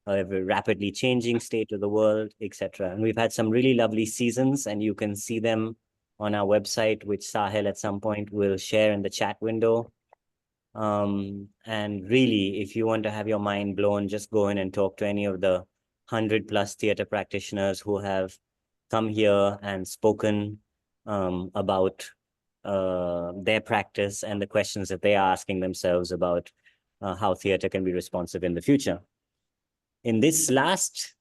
a very rapidly changing state of the world, etc. And we've had some really lovely seasons, and you can see them on our website, which Sahil at some point will share in the chat window. And really, if you want to have your mind blown, just go in and talk to any of the 100+ theater practitioners who have come here and spoken about their practice and the questions that they are asking themselves about how theater can be responsive in the future. In this last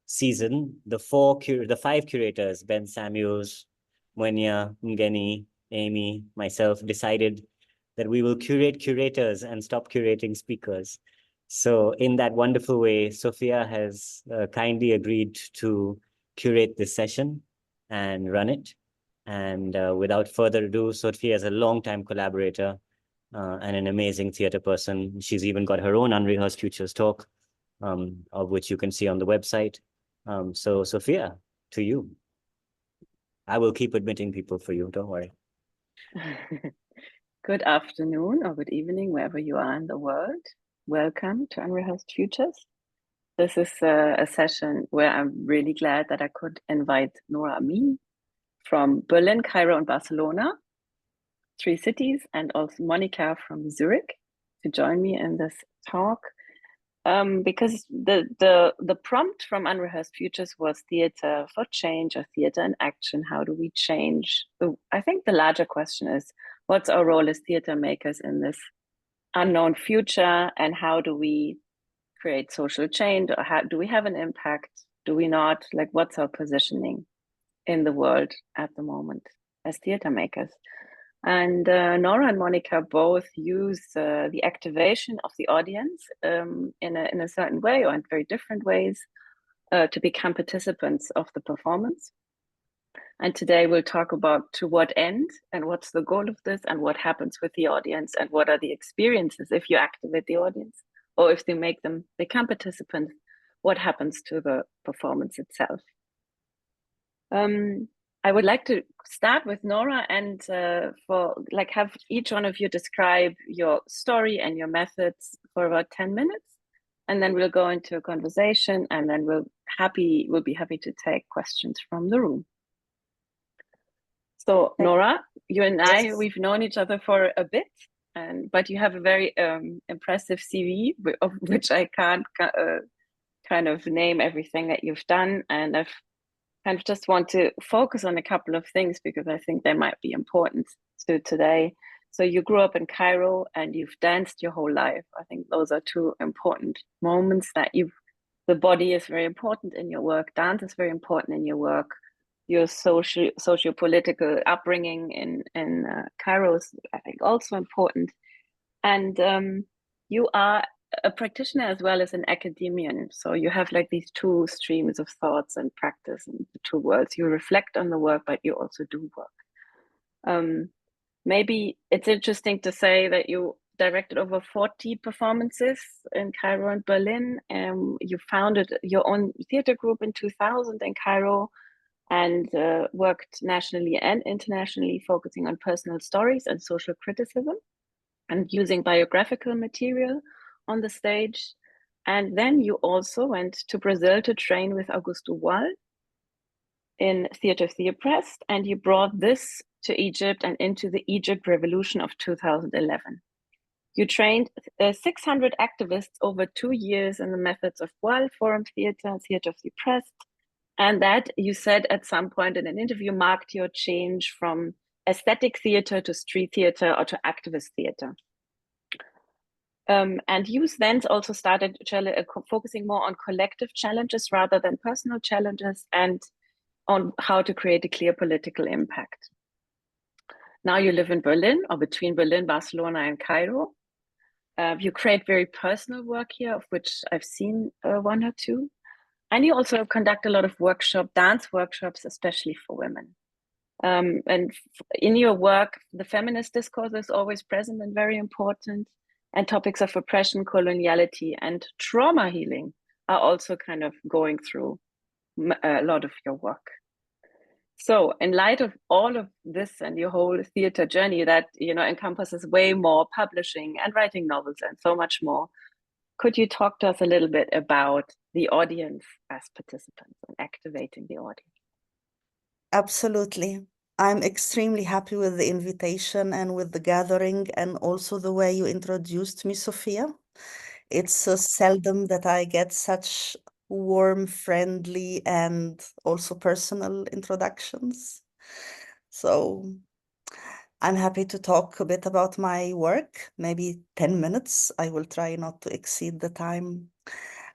season, the 5 curators, Ben Samuels, Mwenya, Ngeni, Amy, myself, decided that we will curate curators and stop curating speakers. So in that wonderful way, Sophia has kindly agreed to curate this session and run it. And without further ado, Sophia is a longtime collaborator and an amazing theater person. She's even got her own Unrehearsed Futures talk, of which you can see on the website. So Sophia, to you. I will keep admitting people for you, don't worry. Good afternoon or good evening, wherever you are in the world. Welcome to Unrehearsed Futures. This is a session where I'm really glad that I could invite Nora Amin from Berlin, Cairo, and Barcelona, 3 cities, and also Monika from Zurich to join me in this talk. Because the prompt from Unrehearsed Futures was theater for change or theater in action. How do we change? I think the larger question is, what's our role as theater makers in this unknown future, and how do we create social change, or how do we have an impact? Do we not? Like, what's our positioning in the world at the moment as theater makers? And Nora and Monika both use the activation of the audience in a certain way, or in very different ways, to become participants of the performance. And today we'll talk about to what end, and what's the goal of this, and what happens with the audience, and what are the experiences if you activate the audience, or if they make them become participants, what happens to the performance itself. I would like to start with Nora and have each one of you describe your story and your methods for about 10 minutes. And then we'll go into a conversation, and then we'll be happy to take questions from the room. So Nora, you and I, we've known each other for a bit, but you have a very impressive CV, of which I can't kind of name everything that you've done. And I've kind of just want to focus on a couple of things because I think they might be important to today. So you grew up in Cairo and you've danced your whole life. I think those are 2 important moments that the body is very important in your work. Dance is very important in your work. Your socio-political upbringing in Cairo is, I think, also important. And you are a practitioner as well as an academician. So you have like these 2 streams of thoughts and practice in the 2 worlds. You reflect on the work, but you also do work. Maybe it's interesting to say that you directed over 40 performances in Cairo and Berlin. You founded your own theater group in 2000 in Cairo, and worked nationally and internationally, focusing on personal stories and social criticism, and using biographical material on the stage. And then you also went to Brazil to train with Augusto Boal in Theatre of the Oppressed, and you brought this to Egypt and into the Egypt Revolution of 2011. You trained 600 activists over 2 years in the methods of Boal, Forum Theatre, Theatre of the Oppressed, and that, you said at some point in an interview, marked your change from aesthetic theatre to street theatre or to activist theatre. And you then also started focusing more on collective challenges rather than personal challenges, and on how to create a clear political impact. Now you live in Berlin, or between Berlin, Barcelona, and Cairo. You create very personal work here, of which I've seen 1 or 2. And you also conduct a lot of dance workshops, especially for women. And in your work, the feminist discourse is always present and very important. And topics of oppression, coloniality, and trauma healing are also kind of going through a lot of your work. So in light of all of this and your whole theater journey that encompasses way more publishing and writing novels and so much more, could you talk to us a little bit about the audience as participants and activating the audience? Absolutely. I'm extremely happy with the invitation and with the gathering, and also the way you introduced me, Sophia. It's so seldom that I get such warm, friendly, and also personal introductions. So I'm happy to talk a bit about my work, maybe 10 minutes. I will try not to exceed the time.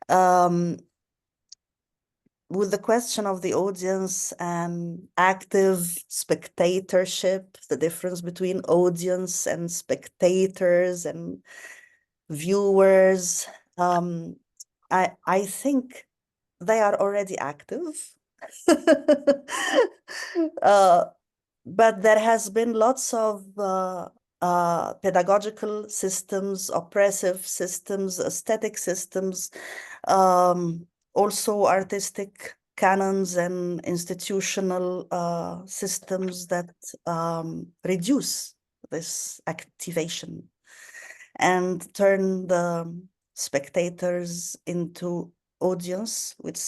Um, with the question of the audience and active spectatorship, the difference between audience and spectators and viewers, I think they are already active. uh, but there has been lots of pedagogical systems, oppressive systems, aesthetic systems, also artistic canons and institutional systems that reduce this activation and turn the spectators into audience, which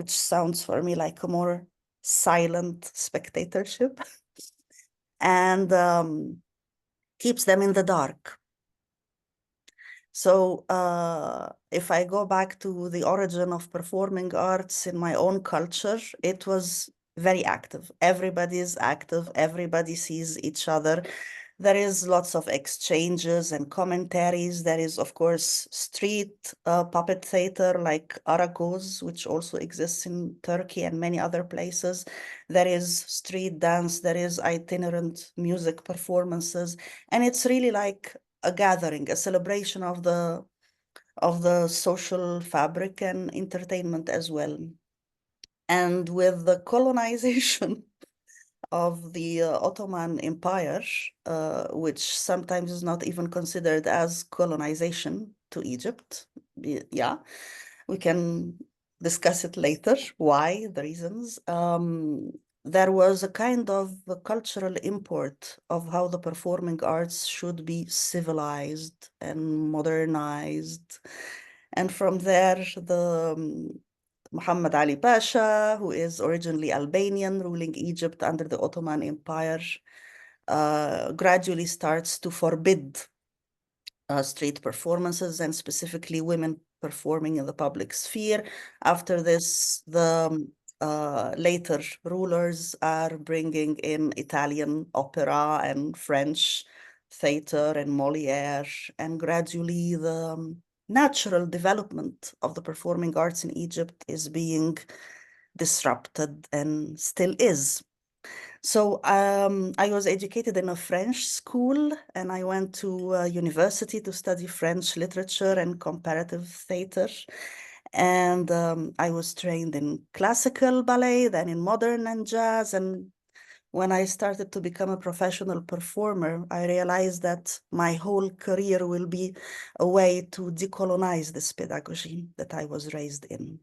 sounds for me like a more silent spectatorship, and keeps them in the dark. So if I go back to the origin of performing arts in my own culture, it was very active. Everybody is active. Everybody sees each other. There is lots of exchanges and commentaries. There is, of course, street puppet theater like Aragoz, which also exists in Turkey and many other places. There is street dance. There is itinerant music performances. And it's really like a gathering, a celebration of the social fabric and entertainment as well. And with the colonization of the Ottoman Empire, which sometimes is not even considered as colonization to Egypt. Yeah, we can discuss it later, why, the reasons. There was a kind of a cultural import of how the performing arts should be civilized and modernized. And from there, the Muhammad Ali Pasha, who is originally Albanian, ruling Egypt under the Ottoman Empire, gradually starts to forbid street performances and specifically women performing in the public sphere. After this, the later rulers are bringing in Italian opera and French theater and Molière, and gradually the natural development of the performing arts in Egypt is being disrupted and still is. So I was educated in a French school, and I went to university to study French literature and comparative theater. And I was trained in classical ballet, then in modern and jazz. And when I started to become a professional performer, I realized that my whole career will be a way to decolonize this pedagogy that I was raised in.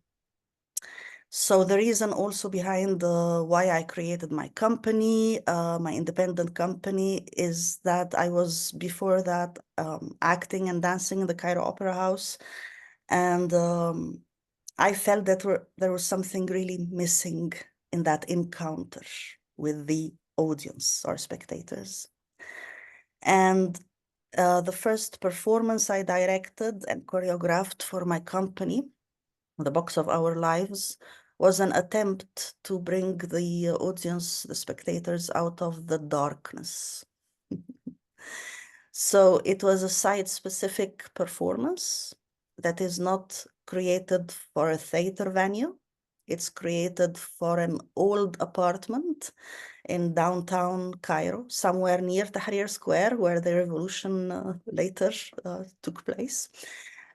So the reason also behind why I created my company, my independent company, is that I was before that acting and dancing in the Cairo Opera House. And I felt that there was something really missing in that encounter with the audience or spectators. And the first performance I directed and choreographed for my company, The Box of Our Lives, was an attempt to bring the audience, the spectators, out of the darkness. So it was a site-specific performance that is not created for a theater venue. It's created for an old apartment in downtown Cairo, somewhere near Tahrir Square, where the revolution later took place.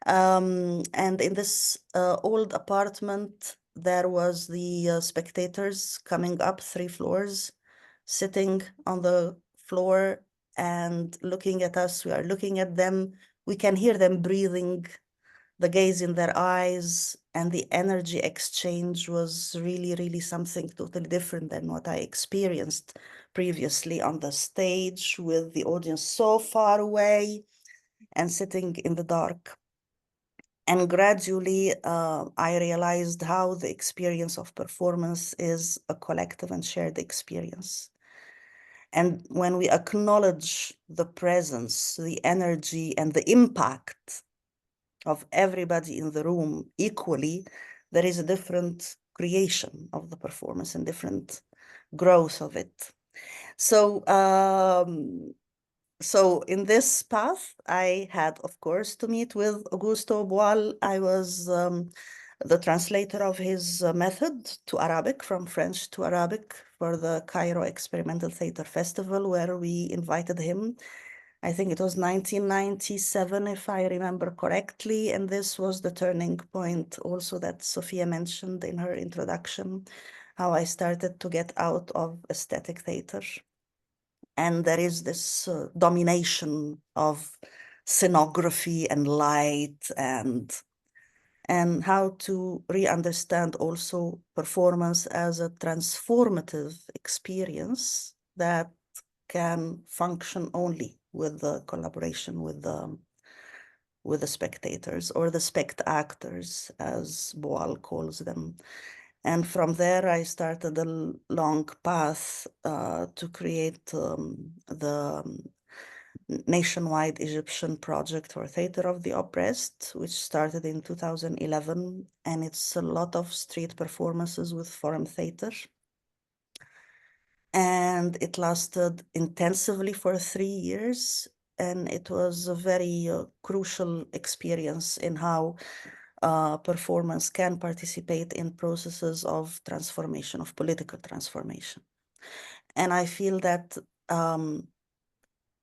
And in this old apartment, there was the spectators coming up 3 floors, sitting on the floor and looking at us. We are looking at them. We can hear them breathing, the gaze in their eyes, and the energy exchange was really, really something totally different than what I experienced previously on the stage with the audience so far away and sitting in the dark. And gradually, I realized how the experience of performance is a collective and shared experience. And when we acknowledge the presence, the energy, and the impact of everybody in the room equally, there is a different creation of the performance and different growth of it. So, so in this path, I had, of course, to meet with Augusto Boal. I was the translator of his method to Arabic, from French to Arabic, for the Cairo Experimental Theater Festival, where we invited him. I think it was 1997, if I remember correctly. And this was the turning point also that Sophia mentioned in her introduction, how I started to get out of aesthetic theater. And there is this domination of scenography and light, and how to re-understand also performance as a transformative experience that can function only with the collaboration with the spectators, or the spect-actors, as Boal calls them. And from there, I started a long path to create the nationwide Egyptian project for Theater of the Oppressed, which started in 2011. And it's a lot of street performances with forum theater. And it lasted intensively for 3 years. And it was a very crucial experience in how performance can participate in processes of transformation, of political transformation. And I feel that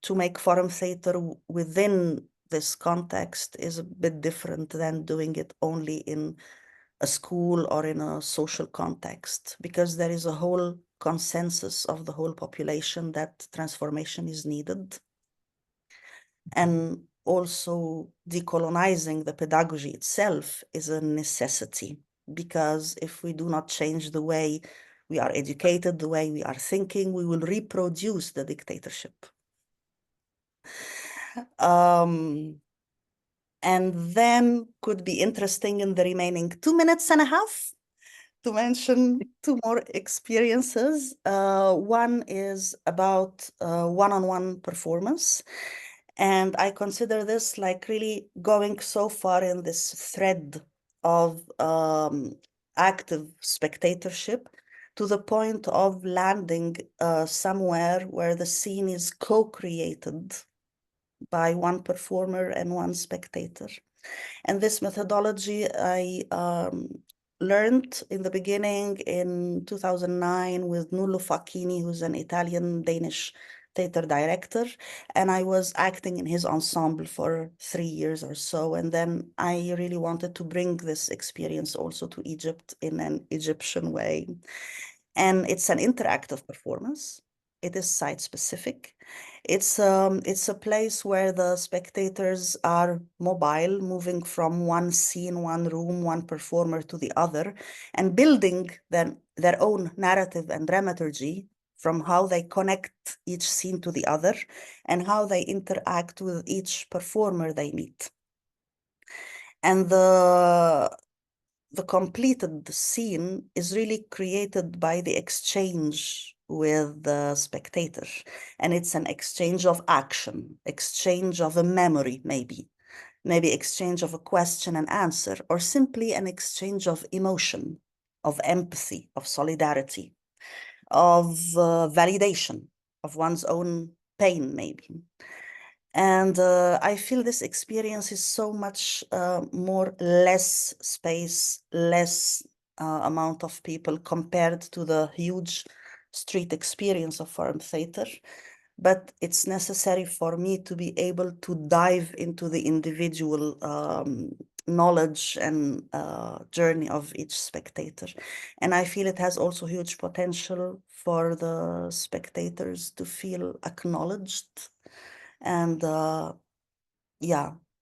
to make forum theater within this context is a bit different than doing it only in a school or in a social context, because there is a whole consensus of the whole population that transformation is needed. And also decolonizing the pedagogy itself is a necessity, because if we do not change the way we are educated, the way we are thinking, we will reproduce the dictatorship. And then could be interesting in the remaining 2 minutes and a half to mention 2 more experiences. One is about one-on-one performance. And I consider this like really going so far in this thread of active spectatorship to the point of landing somewhere where the scene is co-created by one performer and one spectator. And this methodology I learned in the beginning in 2009 with Nullo Facchini, who's an Italian-Danish theater director. And I was acting in his ensemble for 3 years or so. And then I really wanted to bring this experience also to Egypt in an Egyptian way. And it's an interactive performance. It is site-specific. It's a place where the spectators are mobile, moving from one scene, one room, one performer to the other, and building their own narrative and dramaturgy from how they connect each scene to the other and how they interact with each performer they meet. And the completed scene is really created by the exchange with the spectator. And it's an exchange of action, exchange of a memory, maybe exchange of a question and answer, or simply an exchange of emotion, of empathy, of solidarity, of validation of one's own pain, maybe. And I feel this experience is so much less space, less amount of people compared to the huge street experience of forum theater. But it's necessary for me to be able to dive into the individual knowledge and journey of each spectator. And I feel it has also huge potential for the spectators to feel acknowledged and to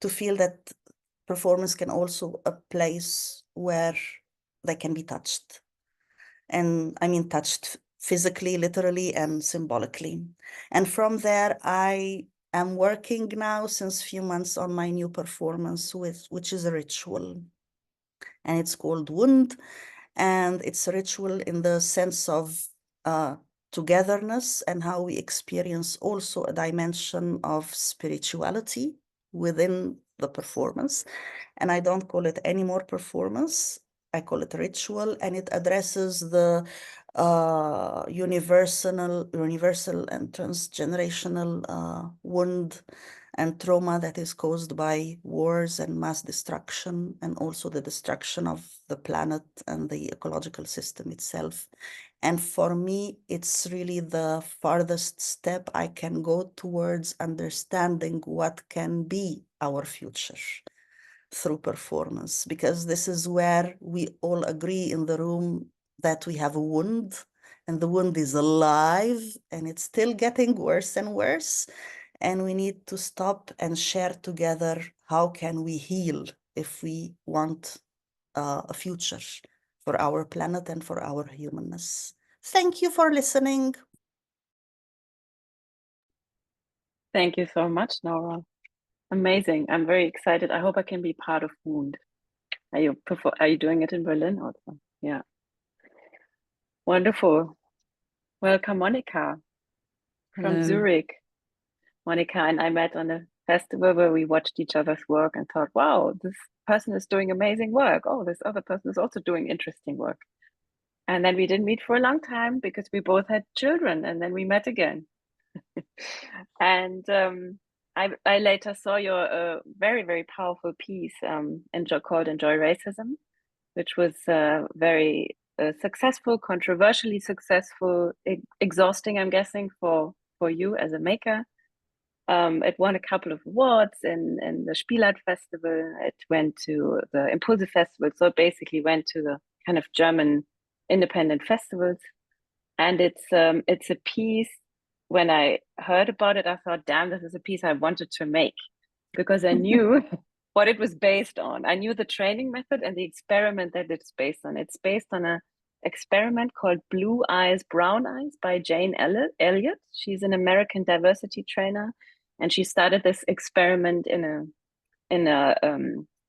feel that performance can also a place where they can be touched. And I mean, touched physically, literally, and symbolically. And from there, I I'm working now since a few months on my new performance, which is a ritual. And it's called Wound. And it's a ritual in the sense of togetherness and how we experience also a dimension of spirituality within the performance. And I don't call it any more performance. I call it ritual, and it addresses the universal and transgenerational wound and trauma that is caused by wars and mass destruction, and also the destruction of the planet and the ecological system itself. And for me, it's really the farthest step I can go towards understanding what can be our future through performance, because this is where we all agree in the room that we have a wound, and the wound is alive and it's still getting worse and worse. And we need to stop and share together how can we heal if we want a future for our planet and for our humanness. Thank you for listening. Thank you so much, Nora. Amazing. I'm very excited. I hope I can be part of Wound. Are you doing it in Berlin also? Yeah. Wonderful. Welcome, Monika from Hello. Zurich. Monika and I met on a festival where we watched each other's work and thought, wow, this person is doing amazing work. Oh, this other person is also doing interesting work. And then we didn't meet for a long time because we both had children, and then we met again. And I later saw your very, very powerful piece called Enjoy Racism, which was very successful, controversially successful, exhausting, I'm guessing, for you as a maker. It won a couple of awards in the Spielart Festival. It went to the Impulse Festival. So it basically went to the kind of German independent festivals. And it's a piece. When I heard about it, I thought, damn, this is a piece I wanted to make, because I knew what it was based on. I knew the training method and the experiment that it's based on. It's based on an experiment called Blue Eyes, Brown Eyes by Jane Elliott. She's an American diversity trainer, and she started this experiment in a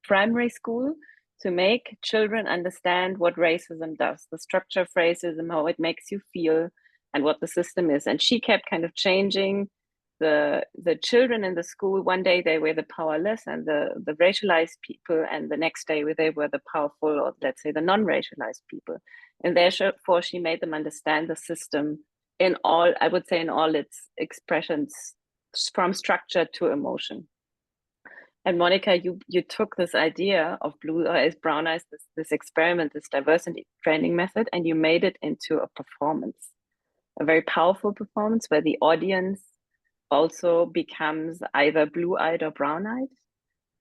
primary school to make children understand what racism does, the structure of racism, how it makes you feel, and what the system is. And she kept kind of changing the children in the school. One day they were the powerless and the racialized people, and the next day they were the powerful, or let's say the non-racialized people. And therefore she made them understand the system in all, I would say, in all its expressions, from structure to emotion. And Monika, you took this idea of Blue Eyes, Brown Eyes, this experiment, this diversity training method, and you made it into a performance, a very powerful performance where the audience also becomes either blue-eyed or brown-eyed.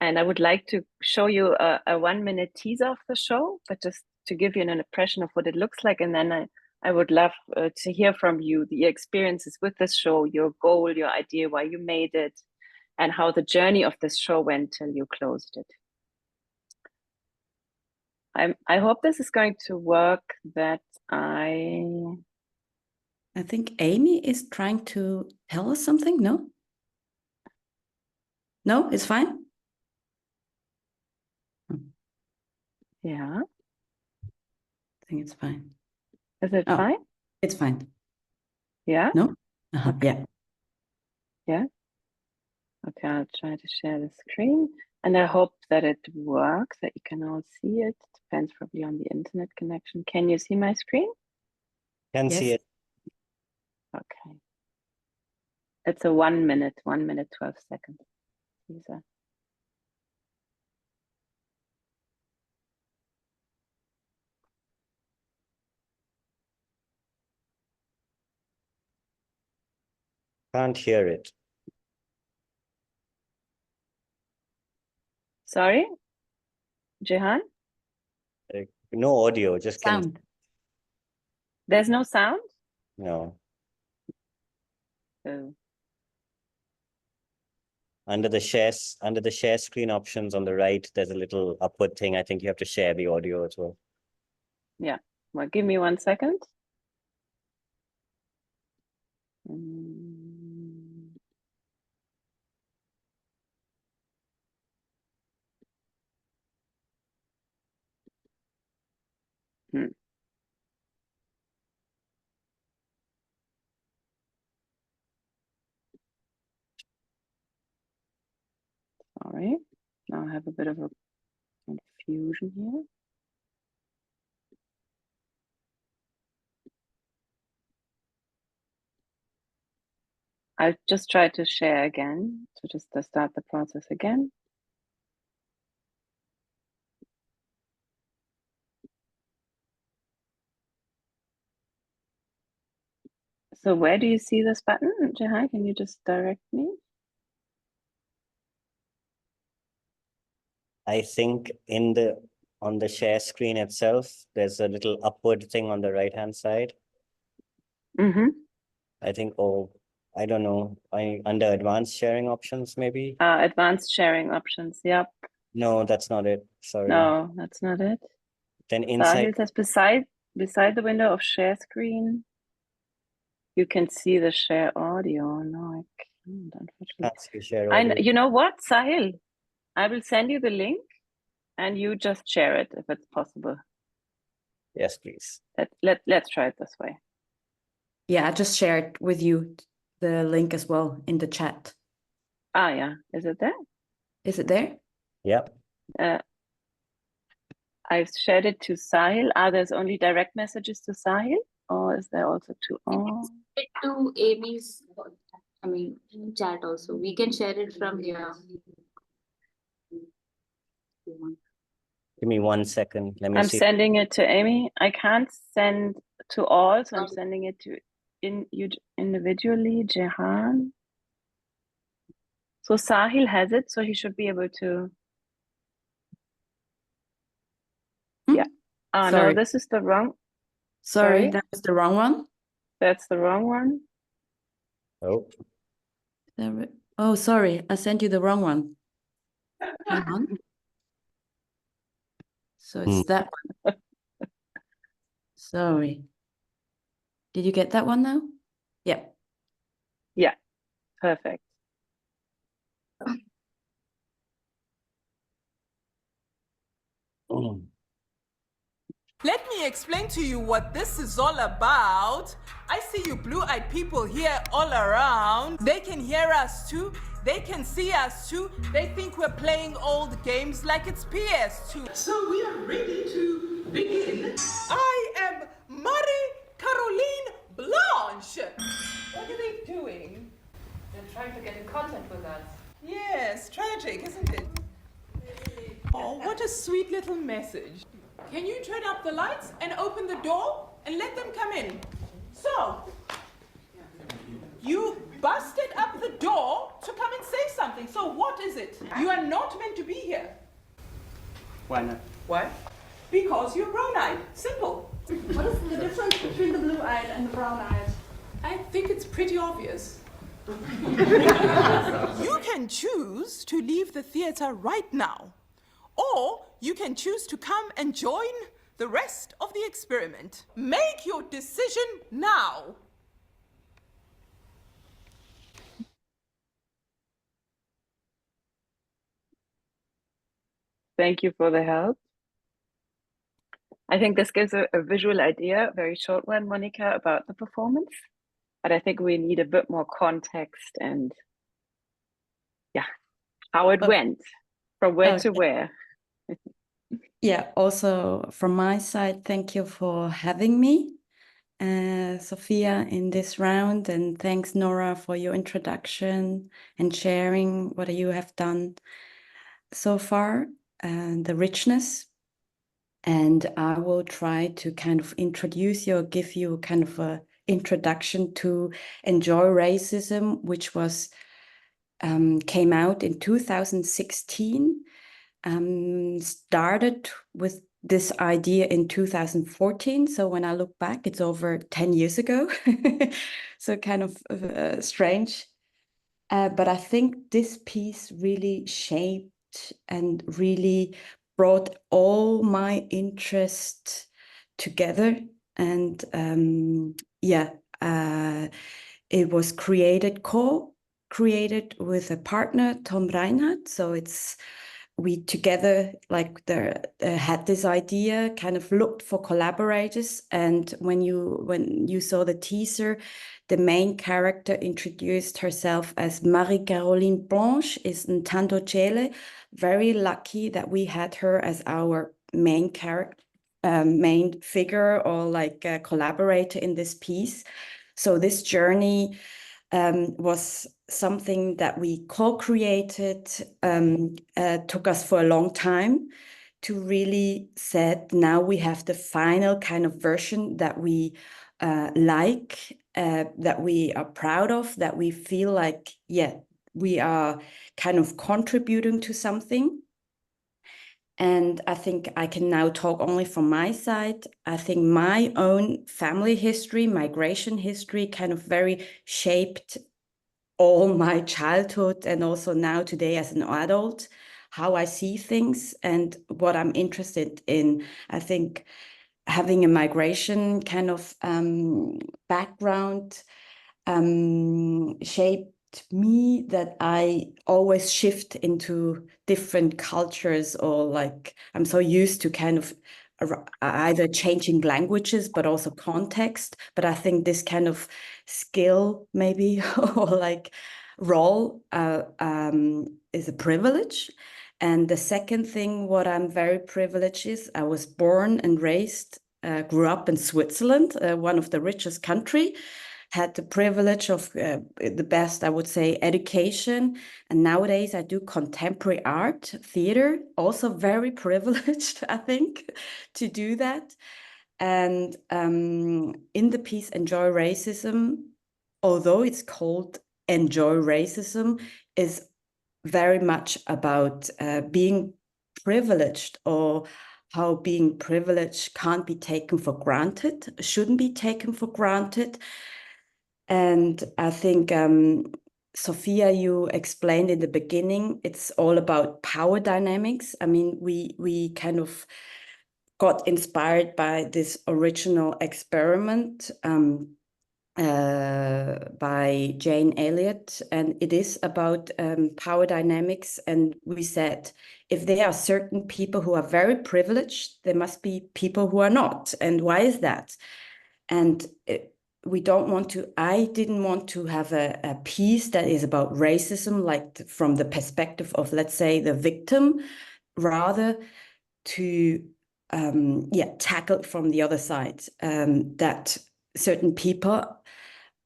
And I would like to show you a 1-minute teaser of the show, but just to give you an impression of what it looks like. And then I would love to hear from you the experiences with this show, your goal, your idea, why you made it, and how the journey of this show went till you closed it. I hope this is going to work. I think Amy is trying to tell us something. No? No, it's fine. Yeah. I think it's fine. Is it fine? It's fine. Yeah? No? Okay. Yeah? Okay, I'll try to share the screen. And I hope that it works, that you can all see it. Depends probably on the internet connection. Can you see my screen? Can see it. Okay. It's a 1 minute, 1 minute, 12 seconds teaser. Can't hear it. Sorry, Jehan? No audio, just sound. There's no sound? No. Oh. Under the share screen options on the right, there's a little upward thing. I think you have to share the audio as well. Yeah. Well, give me 1 second. Sorry, now I have a bit of a confusion here. I'll just try to share again. So just to start the process again. So where do you see this button, Jehai? Can you just direct me? I think on the share screen itself, there's a little upward thing on the right-hand side. Mm-hmm. I think, I don't know, under advanced sharing options, maybe? Advanced sharing options, yep. No, that's not it, sorry. No, that's not it. Then inside. Sahil says beside the window of share screen, you can see the share audio. No, I can't, unfortunately. Can't see share audio. You know what, Sahil? I will send you the link and you just share it if it's possible. Yes, please. Let's try it this way. Yeah, I just shared with you the link as well in the chat. Yeah. Is it there? Is it there? Yep. I've shared it to Sahil. There's only direct messages to Sahil, or is there also to all? To Amy's, chat also. We can share it from here. Give me 1 second. Let me I'm see. sending it to Amy. I can't send to all, so I'm sending it to you individually, Jehan. So Sahil has it, so he should be able to. Yeah. Sorry. No, this is the wrong. Sorry, that was the wrong one. That's the wrong one. Oh. Oh, sorry, I sent you the wrong one. Hang on. So it's that one. Sorry. Did you get that one now? Yep. Yeah, perfect. Let me explain to you what this is all about. I see you blue-eyed people here all around. They can hear us too. They can see us too. They think we're playing old games like it's PS2. So we are ready to begin. I am Marie Caroline Blanche. What are they doing? They're trying to get in contact with us. Yes, tragic, isn't it? Oh, what a sweet little message. Can you turn up the lights and open the door and let them come in? So, you busted up the door to come and say something. So what is it? You are not meant to be here. Why not? Why? Because you're brown-eyed. Simple. What is the difference between the blue-eyed and the brown-eyed? I think it's pretty obvious. You can choose to leave the theater right now. Or you can choose to come and join the rest of the experiment. Make your decision now. Thank you for the help. I think this gives a visual idea, a very short one, Monika, about the performance. But I think we need a bit more context and, how it went, from where to where. Yeah, also from my side, thank you for having me, Sophia, in this round. And thanks, Nora, for your introduction and sharing what you have done so far and the richness. And I will try to kind of introduce you or give you kind of a introduction to Enjoy Racism, which was came out in 2016. Started with this idea in 2014. So when I look back, it's over 10 years ago. So kind of strange. But I think this piece really shaped and really brought all my interests together. And it was co-created with a partner, Tom Reinhardt. So it's we together had this idea, kind of looked for collaborators. And when you saw the teaser, the main character introduced herself as Marie-Caroline Blanche, is Ntando Chele. Very lucky that we had her as our main character, main figure, or like a collaborator in this piece. So this journey was something that we co-created, took us for a long time to really said, now we have the final kind of version that we like, that we are proud of, that we feel like, yeah, we are kind of contributing to something. And I think I can now talk only from my side. I think my own family history, migration history, kind of very shaped all my childhood and also now today as an adult, how I see things and what I'm interested in. I think having a migration kind of background shaped me, that I always shift into different cultures, or like I'm so used to kind of either changing languages but also context. But I think this kind of skill maybe or like role is a privilege. And the second thing, what I'm very privileged is, I was born and raised, grew up in Switzerland, one of the richest country, had the privilege of the best, I would say, education. And nowadays I do contemporary art, theater, also very privileged, I think, to do that. And in the piece Enjoy Racism, although it's called Enjoy Racism, is very much about being privileged, or how being privileged can't be taken for granted, shouldn't be taken for granted. And I think, Sophia, you explained in the beginning, it's all about power dynamics. I mean, we kind of got inspired by this original experiment by Jane Elliott, and it is about power dynamics. And we said, if there are certain people who are very privileged, there must be people who are not. And why is that? And we don't want to, I didn't want to have a piece that is about racism, like from the perspective of, let's say, the victim, rather to tackle from the other side, that certain people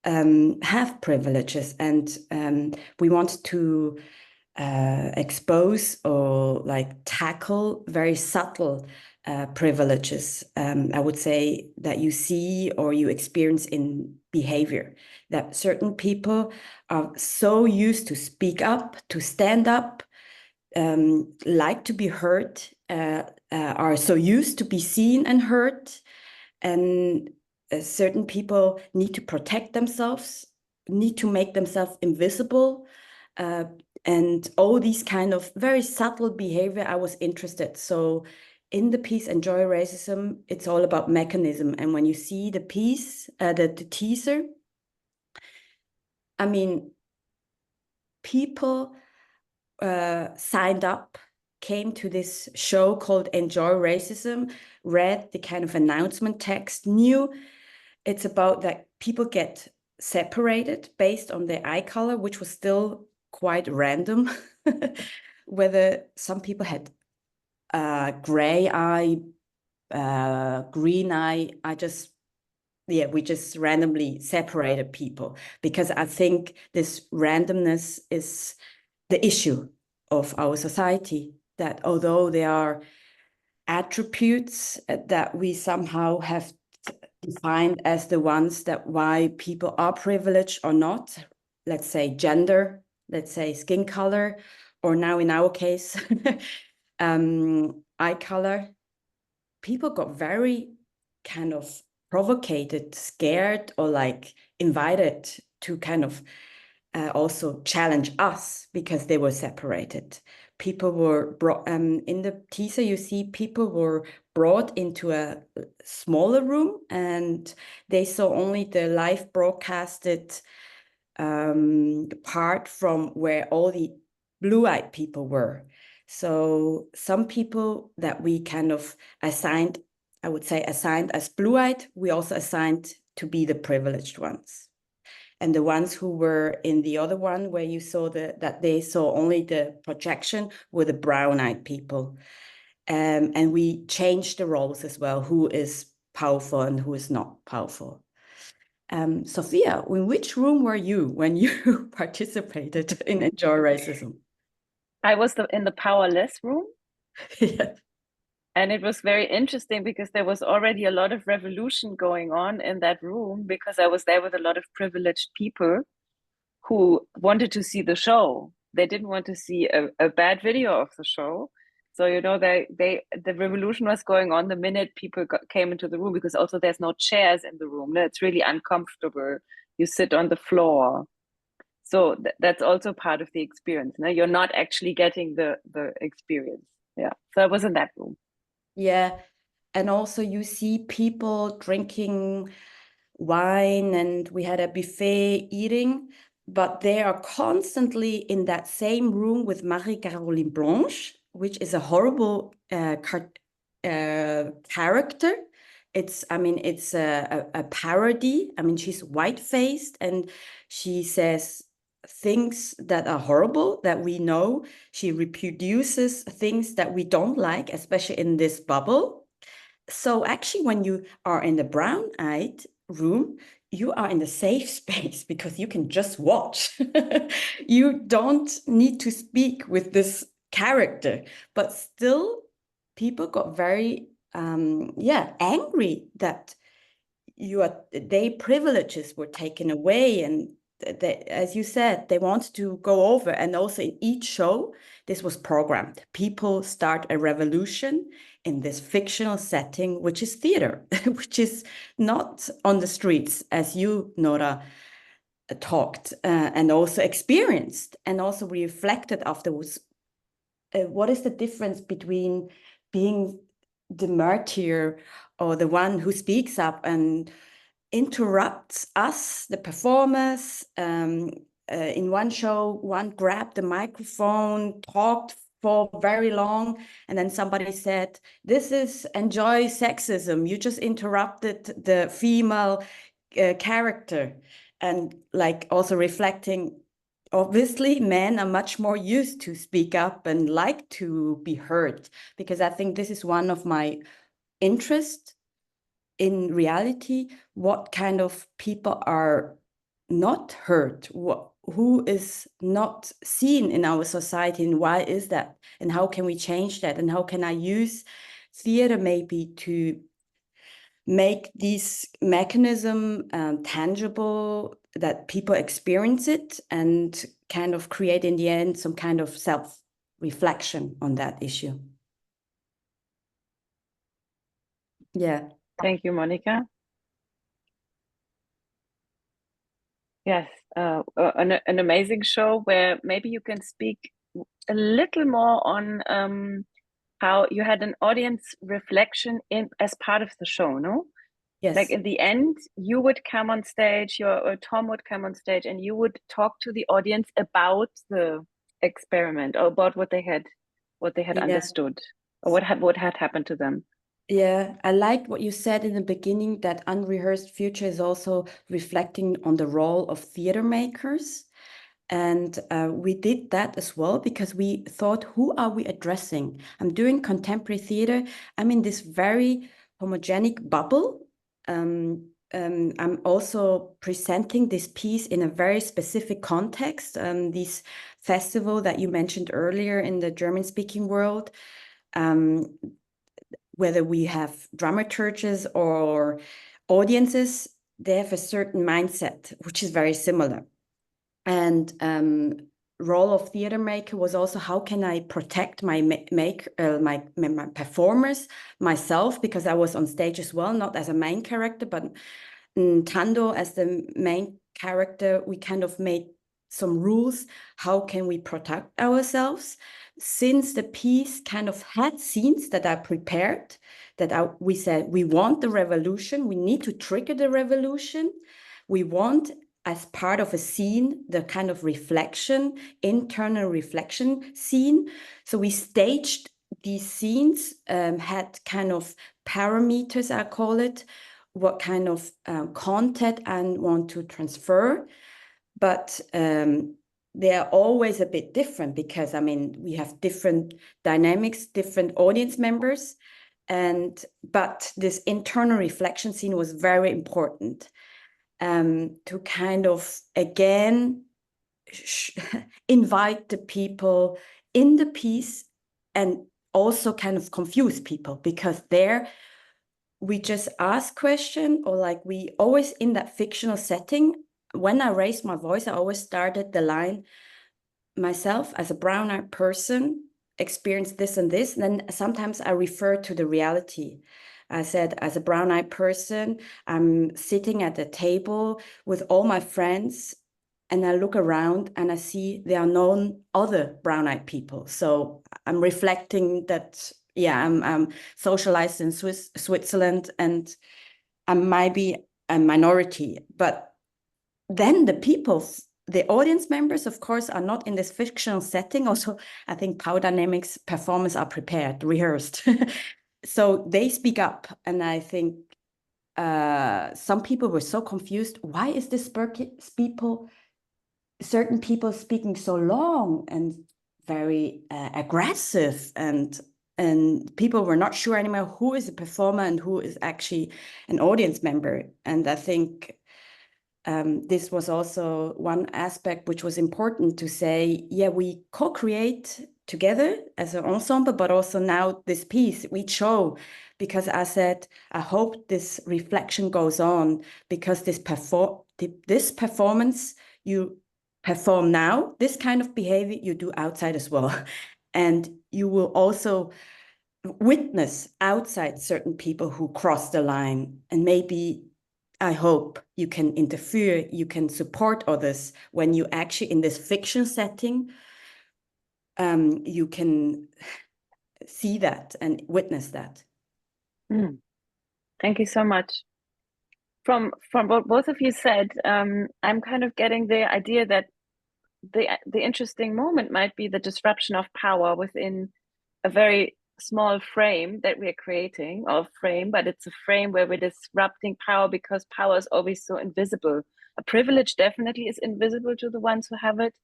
have privileges, and we want to expose or like tackle very subtle privileges, I would say, that you see or you experience in behavior, that certain people are so used to speak up, to stand up, like to be heard, are so used to be seen and heard, and certain people need to protect themselves, need to make themselves invisible, and all these kind of very subtle behavior. I was interested. So in the piece Enjoy Racism, it's all about mechanism. And when you see the piece, the teaser, I mean, people signed up, came to this show called Enjoy Racism, read the kind of announcement text, knew it's about that people get separated based on their eye color, which was still quite random, whether some people had gray eye, green eye. We just randomly separated people, because I think this randomness is the issue of our society, that although there are attributes that we somehow have defined as the ones that why people are privileged or not, let's say gender, let's say skin color, or now in our case, eye color, people got very kind of provocated, scared, or like invited to kind of also challenge us because they were separated. People were brought, in the teaser, you see people were brought into a smaller room, and they saw only the live broadcasted part from where all the blue-eyed people were. So some people that we kind of assigned, I would say assigned as blue-eyed, we also assigned to be the privileged ones. And the ones who were in the other one where you saw that they saw only the projection were the brown-eyed people. And we changed the roles as well, who is powerful and who is not powerful. Sophia, in which room were you when you participated in Enjoy Racism? I was in the powerless room. Yeah. And it was very interesting because there was already a lot of revolution going on in that room, because I was there with a lot of privileged people who wanted to see the show. They didn't want to see a bad video of the show. So, you know, the revolution was going on the minute people came into the room, because also there's no chairs in the room. It's really uncomfortable. You sit on the floor. So that's also part of the experience. No? You're not actually getting the experience. Yeah. So I was in that room. Yeah. And also you see people drinking wine, and we had a buffet eating, but they are constantly in that same room with Marie-Caroline Blanche, which is a horrible character. It's a parody. I mean, she's white-faced and she says things that are horrible that we know. She reproduces things that we don't like, especially in this bubble. So actually, when you are in the brown-eyed room, you are in the safe space because you can just watch. You don't need to speak with this character, but still people got very angry that their privileges were taken away, and as you said, they want to go over. And also in each show, this was programmed. People start a revolution in this fictional setting, which is theater, which is not on the streets, as you, Nora, talked and also experienced, and also reflected afterwards. What is the difference between being the martyr or the one who speaks up and interrupts us, the performers? In one show, one grabbed the microphone, talked for very long, and then somebody said, "This is Enjoy Sexism. You just interrupted the female character." And like also reflecting, obviously men are much more used to speak up and like to be heard, because I think this is one of my interests in reality. What kind of people are not heard? Who is not seen in our society, and why is that? And how can we change that? And how can I use theater maybe to make this mechanism tangible, that people experience it, and kind of create in the end some kind of self-reflection on that issue? Yeah. Thank you, Monika. Yes, an amazing show where maybe you can speak a little more on how you had an audience reflection as part of the show, no? Yes. Like in the end, you would come on stage, or Tom would come on stage, and you would talk to the audience about the experiment, or about what they had understood, or what had happened to them. Yeah, I liked what you said in the beginning, that Unrehearsed Future is also reflecting on the role of theater makers. And we did that as well because we thought, who are we addressing? I'm doing contemporary theater. I'm in this very homogenic bubble. I'm also presenting this piece in a very specific context. This festival that you mentioned earlier in the German-speaking world, whether we have dramaturges or audiences, they have a certain mindset, which is very similar. And role of theater maker was also, how can I protect my my performers, myself, because I was on stage as well, not as a main character, but Tando as the main character. We kind of made some rules. How can we protect ourselves? Since the piece kind of had scenes that are prepared, that we said, we want the revolution, we need to trigger the revolution, we want as part of a scene, the kind of reflection, internal reflection scene. So we staged these scenes, had kind of parameters, I call it, what kind of content I want to transfer. But they are always a bit different because, I mean, we have different dynamics, different audience members. But this internal reflection scene was very important to kind of, again, invite the people in the piece and also kind of confuse people, because there we just ask question, or like we always in that fictional setting, when I raised my voice, I always started the line, myself as a brown-eyed person experienced this and this. And then sometimes I refer to the reality. I said, as a brown-eyed person, I'm sitting at the table with all my friends, and I look around and I see there are no other brown-eyed people. So I'm reflecting that, yeah, I'm socialized in Switzerland, and I might be a minority. But then the people, the audience members, of course, are not in this fictional setting. Also, I think power dynamics performers are prepared, rehearsed. So they speak up. And I think some people were so confused. Why is this certain people speaking so long and very aggressive, and people were not sure anymore who is a performer and who is actually an audience member. And I think this was also one aspect which was important to say, yeah, we co-create together as an ensemble, but also now this piece we show, because I said, I hope this reflection goes on, because this performance you perform now, this kind of behavior you do outside as well. And you will also witness outside certain people who cross the line, and maybe I hope you can interfere, you can support others when you actually in this fiction setting, you can see that and witness that. Thank you so much. From what both of you said, I'm kind of getting the idea that the interesting moment might be the disruption of power within a very small frame that we're creating, but it's a frame where we're disrupting power, because power is always so invisible. A privilege definitely is invisible to the ones who have it,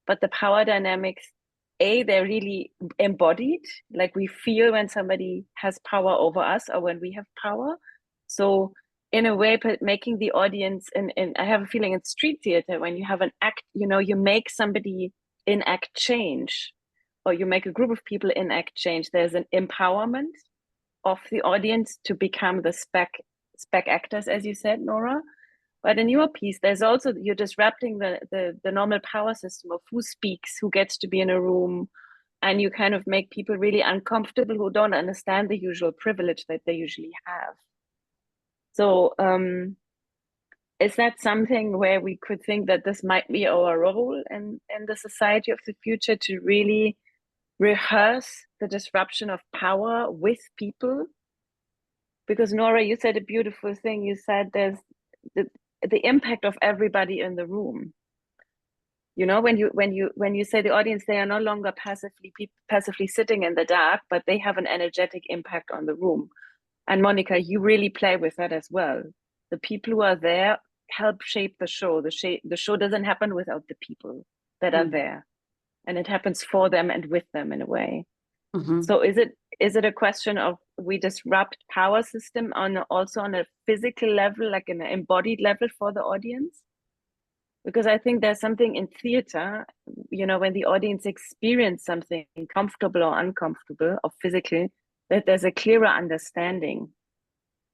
but the power dynamics, they're really embodied. Like we feel when somebody has power over us or when we have power. So in a way, making the audience, and I have a feeling in street theater, when you have an act, you make somebody enact change, or you make a group of people enact change. There's an empowerment of the audience to become the spec actors, as you said, Nora. But in your piece, there's also, you're disrupting the normal power system of who speaks, who gets to be in a room, and you kind of make people really uncomfortable who don't understand the usual privilege that they usually have. So is that something where we could think that this might be our role in the society of the future, to really rehearse the disruption of power with people? Because Nora, you said a beautiful thing. You said there's the impact of everybody in the room. When you say the audience, they are no longer passively sitting in the dark, but they have an energetic impact on the room. And Monika, you really play with that as well. The people who are there help shape the show. The show doesn't happen without the people that are there, and it happens for them and with them in a way. So is it a question of we disrupt power system also on a physical level, like in an embodied level for the audience? Because I think there's something in theater, when the audience experience something comfortable or uncomfortable or physical, that there's a clearer understanding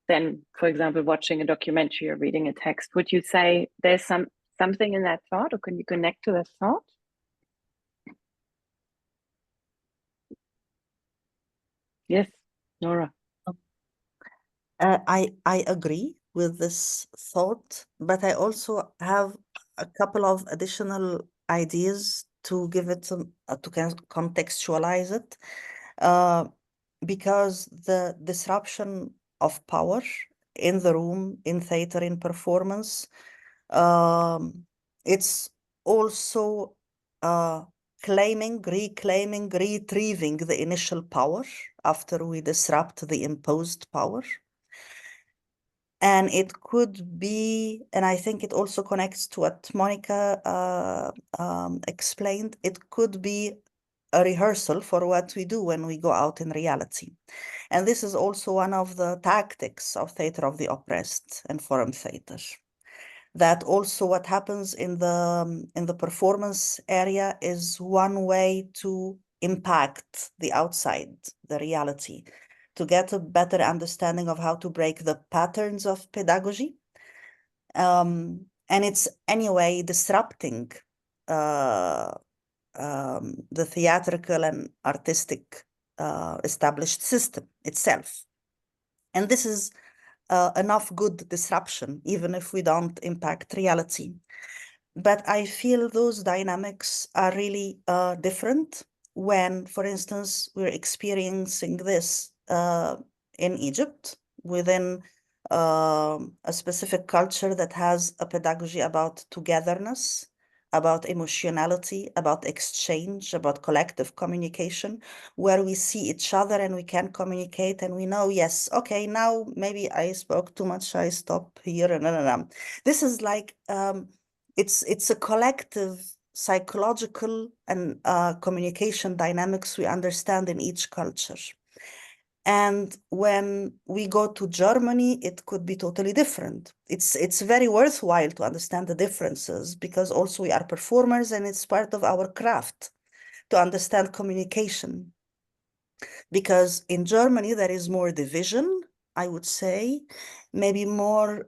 than, for example, watching a documentary or reading a text. Would you say there's something in that thought, or can you connect to that thought? Yes, Nora. I agree with this thought, but I also have a couple of additional ideas to give it some to contextualize it, because the disruption of power in the room, in theater, in performance, It's also reclaiming, retrieving the initial power after we disrupt the imposed power. And it could be, and I think it also connects to what Monika explained, it could be a rehearsal for what we do when we go out in reality. And this is also one of the tactics of theater of the oppressed and forum theater. That also what happens in the performance area is one way to impact the outside, the reality, to get a better understanding of how to break the patterns of pedagogy. And it's anyway disrupting the theatrical and artistic established system itself. And this is enough good disruption, even if we don't impact reality. But I feel those dynamics are really different when, for instance, we're experiencing this in Egypt within a specific culture that has a pedagogy about togetherness, about emotionality, about exchange, about collective communication, where we see each other and we can communicate and we know, yes, okay, now maybe I spoke too much, I stop here, and This is like, it's a collective psychological and communication dynamics we understand in each culture. And when we go to Germany, it could be totally different. It's very worthwhile to understand the differences because also we are performers and it's part of our craft to understand communication. Because in Germany, there is more division, I would say, maybe more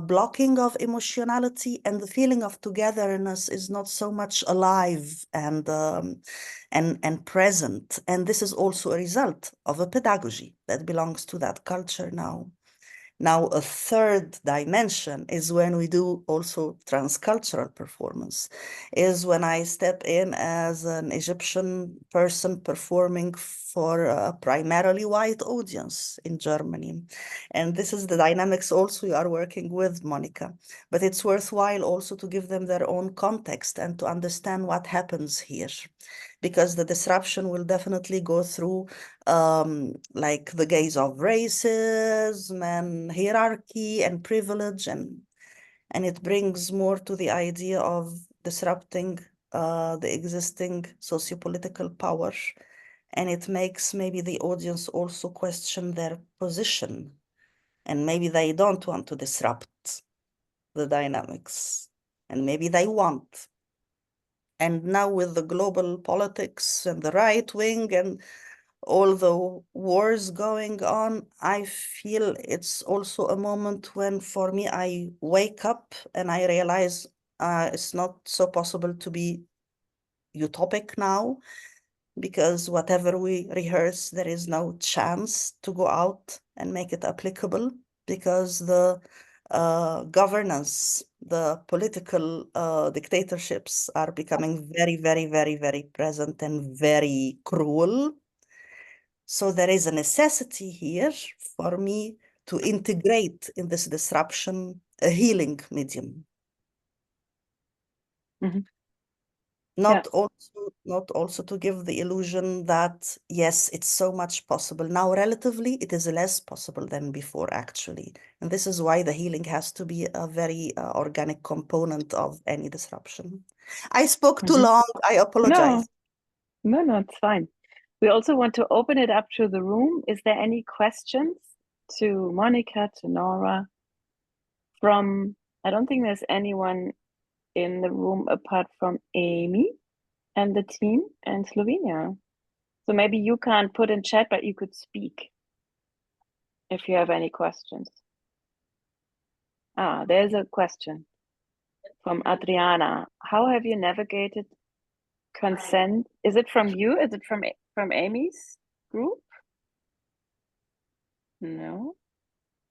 blocking of emotionality, and the feeling of togetherness is not so much alive and present. And this is also a result of a pedagogy that belongs to that culture now. Now, a third dimension is when we do also transcultural performance, is when I step in as an Egyptian person performing for a primarily white audience in Germany. And this is the dynamics also you are working with, Monika. But it's worthwhile also to give them their own context and to understand what happens here, because the disruption will definitely go through like the gaze of racism and hierarchy and privilege, and it brings more to the idea of disrupting the existing sociopolitical power, and it makes maybe the audience also question their position, and maybe they don't want to disrupt the dynamics, and maybe they want. And now with the global politics and the right wing and all the wars going on, I feel it's also a moment when, for me, I wake up and I realize it's not so possible to be utopic now, because whatever we rehearse, there is no chance to go out and make it applicable, because the governance, the political dictatorships are becoming very, very, very, very present and very cruel. So there is a necessity here for me to integrate in this disruption a healing medium. Mhm. Not also to give the illusion that, yes, it's so much possible. Now, relatively, it is less possible than before, actually. And this is why the healing has to be a very organic component of any disruption. I spoke too long. I apologize. No, it's fine. We also want to open it up to the room. Is there any questions to Monika, to Nora? I don't think there's anyone in the room apart from Amy and the team in Slovenia. So maybe you can't put in chat, but you could speak if you have any questions. There's a question from Adriana. How have you navigated consent? Is it from you? Is it from Amy's group? No.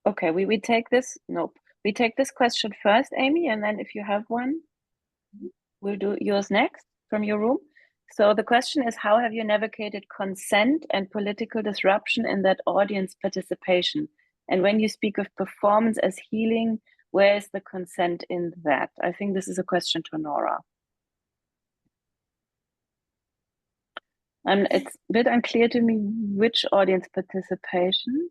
Okay, we take this. Nope. We take this question first, Amy, and then if you have one, we'll do yours next from your room. So the question is, how have you navigated consent and political disruption in that audience participation? And when you speak of performance as healing, where is the consent in that? I think this is a question to Nora. It's a bit unclear to me which audience participation.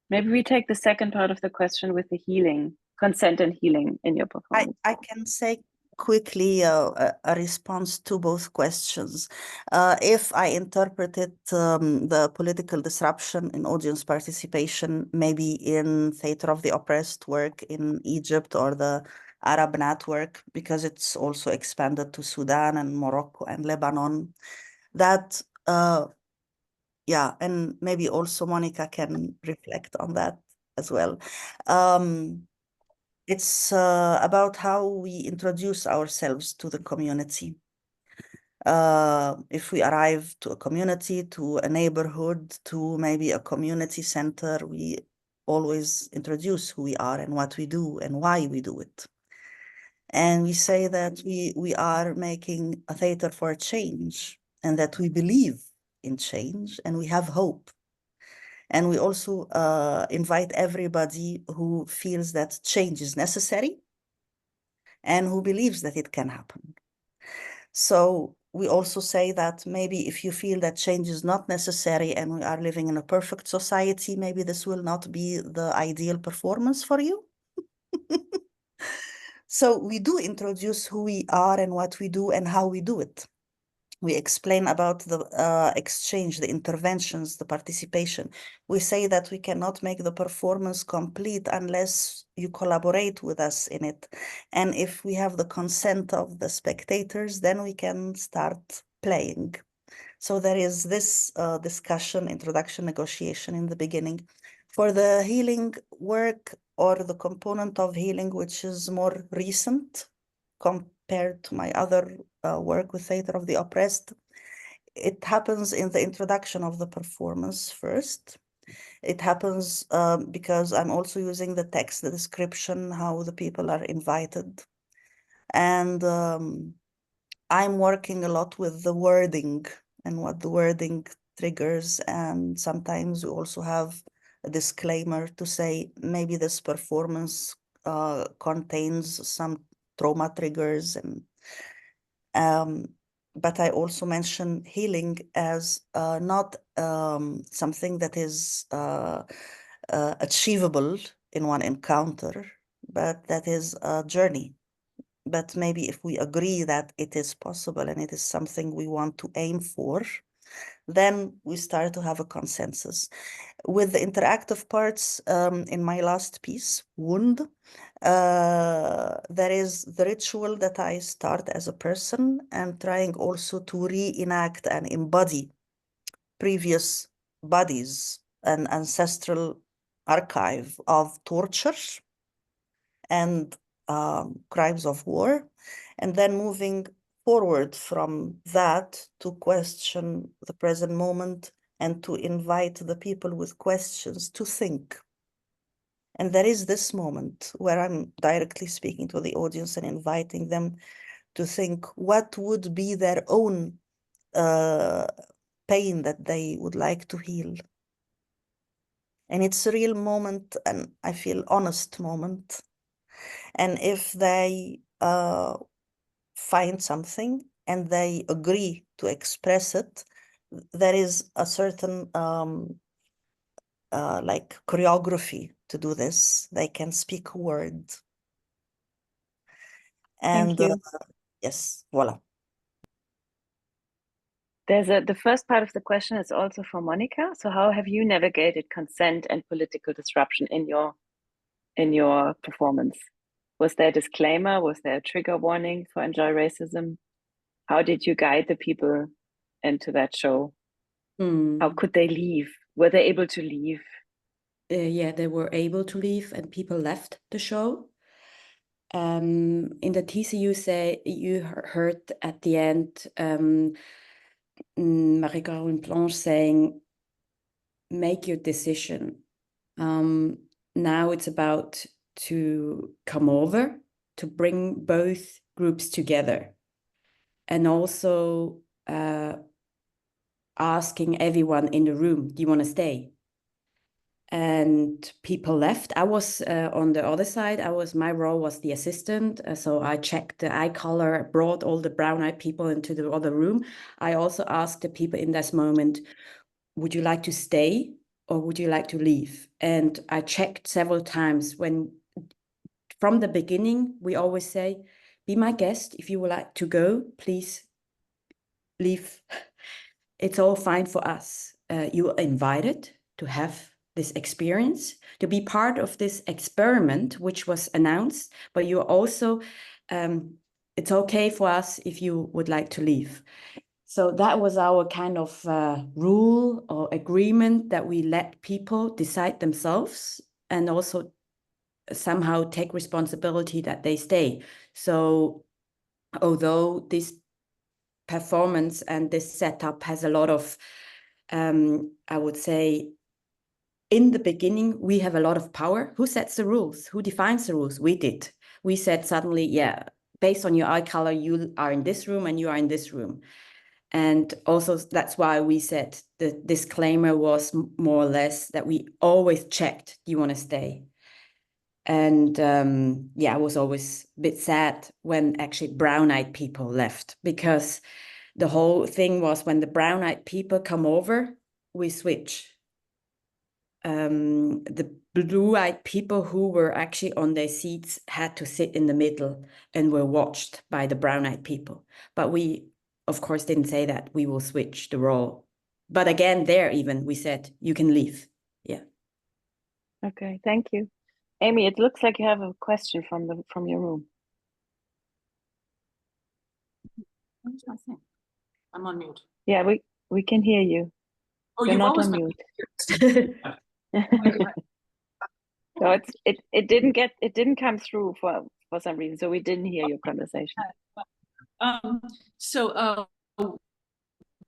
Maybe we take the second part of the question with the healing, consent and healing in your performance. I can say quickly a response to both questions. If I interpreted the political disruption in audience participation, maybe in Theatre of the Oppressed work in Egypt or the Arab Network, because it's also expanded to Sudan and Morocco and Lebanon, that yeah, and maybe also Monika can reflect on that as well. It's about how we introduce ourselves to the community. If we arrive to a community, to a neighborhood, to maybe a community center, we always introduce who we are and what we do and why we do it. And we say that we are making a theater for change and that we believe in change and we have hope. And we also invite everybody who feels that change is necessary and who believes that it can happen. So we also say that maybe if you feel that change is not necessary and we are living in a perfect society, maybe this will not be the ideal performance for you. So we do introduce who we are and what we do and how we do it. We explain about the exchange, the interventions, the participation. We say that we cannot make the performance complete unless you collaborate with us in it. And if we have the consent of the spectators, then we can start playing. So there is this discussion, introduction, negotiation in the beginning. For the healing work or the component of healing, which is more recent compared to my other work with Theatre of the Oppressed, it happens in the introduction of the performance first. It happens because I'm also using the text, the description, how the people are invited. And I'm working a lot with the wording and what the wording triggers. And sometimes we also have a disclaimer to say maybe this performance contains some trauma triggers. And but I also mention healing as not something that is achievable in one encounter, but that is a journey. But maybe if we agree that it is possible and it is something we want to aim for, then we start to have a consensus. With the interactive parts in my last piece, Wound, there is the ritual that I start as a person and trying also to reenact and embody previous bodies, an ancestral archive of torture and crimes of war, and then moving forward from that to question the present moment and to invite the people with questions to think. And there is this moment where I'm directly speaking to the audience and inviting them to think what would be their own pain that they would like to heal. And it's a real moment, and I feel honest moment. And if they find something and they agree to express it, there is a certain like choreography to do this. They can speak a word. And Thank you. yes, voila. The first part of the question is also for Monika. So how have you navigated consent and political disruption in your performance? Was there a disclaimer? Was there a trigger warning for Enjoy Racism? How did you guide the people into that show? How could they leave? Were they able to leave? Yeah, they were able to leave and people left the show. In the TCU say you heard at the end Marie-Caroline Blanche saying, make your decision. Now it's about to come over, to bring both groups together. And also asking everyone in the room, do you want to stay? and people left. I was on the other side. My role was the assistant. So I checked the eye color, brought all the brown-eyed people into the other room. I also asked the people in this moment, would you like to stay or would you like to leave? And I checked several times. From the beginning, we always say, be my guest. If you would like to go, please leave. It's all fine for us. You are invited to have this experience, to be part of this experiment, which was announced, but you're also, it's okay for us if you would like to leave. So that was our kind of rule or agreement, that we let people decide themselves and also somehow take responsibility that they stay. So although this performance and this setup has a lot of, I would say, in the beginning, we have a lot of power. Who sets the rules? Who defines the rules? We did. We said suddenly, yeah, based on your eye color, you are in this room and you are in this room. And also that's why we said the disclaimer was more or less that we always checked, do you want to stay? And yeah, I was always a bit sad when actually brown-eyed people left, because the whole thing was when the brown-eyed people come over, we switch. The blue-eyed people who were actually on their seats had to sit in the middle and were watched by the brown-eyed people. But we, of course, didn't say that. We will switch the role. But again, there even, we said, you can leave. Yeah. Okay, thank you. Amy, it looks like you have a question from your room. Where's my thing? I'm on mute. Yeah, we can hear you. Oh, You're you've not always on been mute. So it didn't come through for some reason, so we didn't hear your conversation.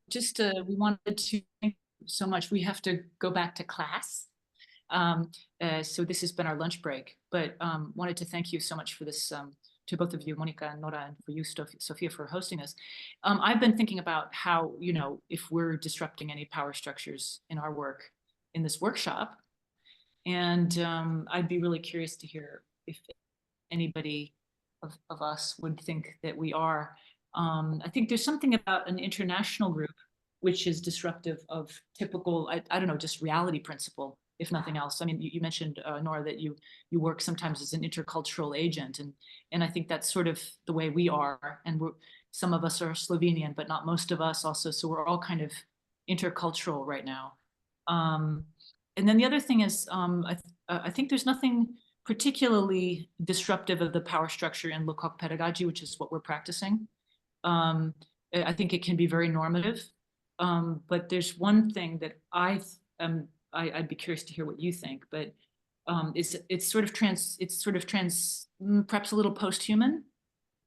Just we wanted to thank you so much. We have to go back to class. So this has been our lunch break, but wanted to thank you so much for this, to both of you, Monika and Nora, and for you, Sophia, for hosting us. I've been thinking about how, if we're disrupting any power structures in our work in this workshop, and I'd be really curious to hear if anybody of us would think that we are. I think there's something about an international group which is disruptive of typical, I don't know, just reality principle, if nothing else. I mean, you mentioned, Nora, that you work sometimes as an intercultural agent, and I think that's sort of the way we are. And some of us are Slovenian, but not most of us also. So we're all kind of intercultural right now. And then the other thing is, I think there's nothing particularly disruptive of the power structure in Lecoq pedagogy, which is what we're practicing. I think it can be very normative. But there's one thing that I'd be curious to hear what you think, but it's sort of perhaps a little post-human.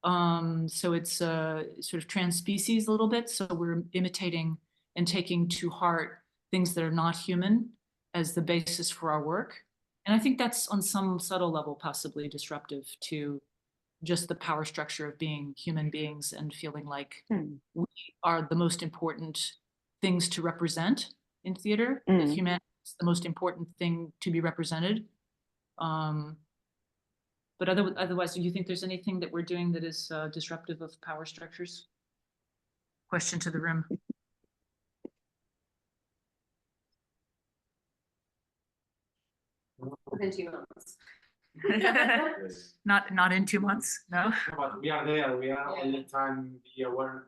So it's sort of trans-species a little bit. So we're imitating and taking to heart things that are not human as the basis for our work. And I think that's on some subtle level possibly disruptive to just the power structure of being human beings and feeling like we are the most important things to represent in theater. That humanity is the most important thing to be represented. But otherwise, do you think there's anything that we're doing that is disruptive of power structures? Question to the room. Within 2 months. Not in 2 months, no. But we are there. We are all the time be aware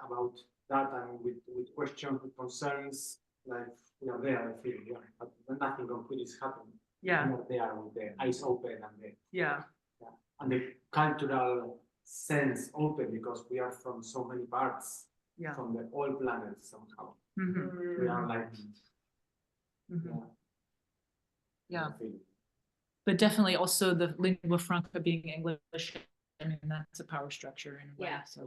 about that, and with questions, with concerns, like we are there. I feel, yeah, but nothing concrete is happening. Yeah. We are there with the eyes open and and the cultural sense open, because we are from so many parts, from the whole planet somehow. We are like. Yeah. But definitely also the lingua franca being English. I mean, that's a power structure in a way. Yeah. So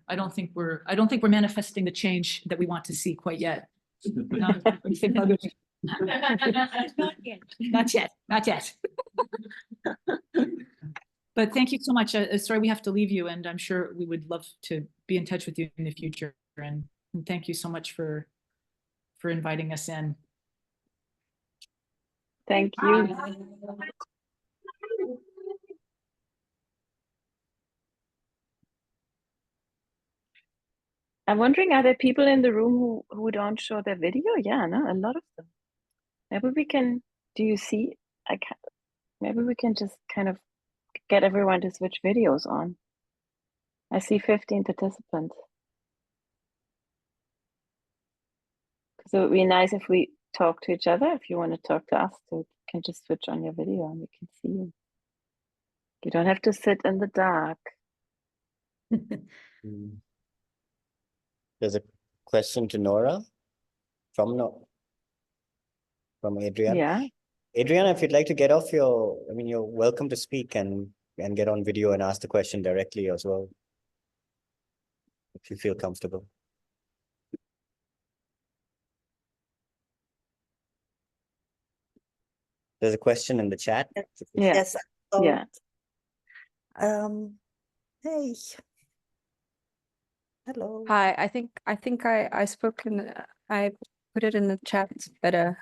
I don't think we're manifesting the change that we want to see quite yet. Not yet. But thank you so much. Sorry, we have to leave you, and I'm sure we would love to be in touch with you in the future. And thank you so much for inviting us in. Thank you. I'm wondering, are there people in the room who don't show their video? Yeah, no, a lot of them. Maybe we can, do you see? I can't, maybe we can just kind of get everyone to switch videos on. I see 15 participants. So it would be nice if we talk to each other. If you want to talk to us, so you can just switch on your video and we can see you. You don't have to sit in the dark. There's a question to Nora from Adriana. Yeah. Adriana, if you'd like to get off your, I mean, you're welcome to speak and get on video and ask the question directly as well, if you feel comfortable. There's a question in the chat. Yeah. Yes. Yeah. Hey. Hello. Hi, I think I spoke in I put it in the chat better.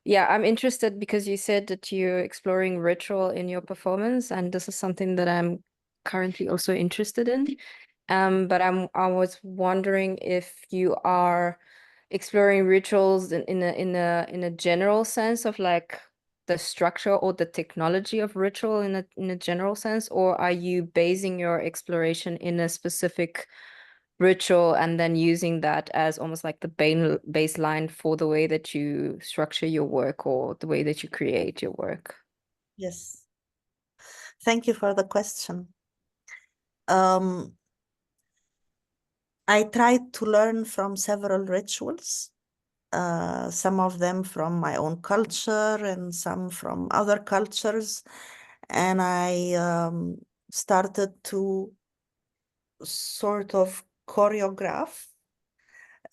Yeah, I'm interested because you said that you're exploring ritual in your performance, and this is something that I'm currently also interested in. But I was wondering if you are exploring rituals in a general sense of like the structure or the technology of ritual in a general sense, or are you basing your exploration in a specific ritual and then using that as almost like the baseline for the way that you structure your work or the way that you create your work? Yes. Thank you for the question. I tried to learn from several rituals, some of them from my own culture and some from other cultures. And I started to sort of choreograph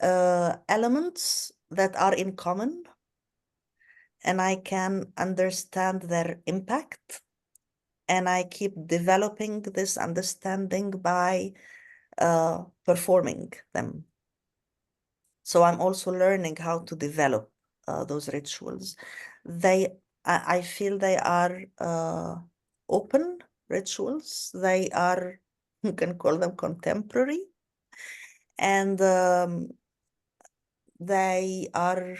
elements that are in common, and I can understand their impact. And I keep developing this understanding by performing them. So I'm also learning how to develop those rituals. I feel they are open rituals. They are, you can call them contemporary. And they are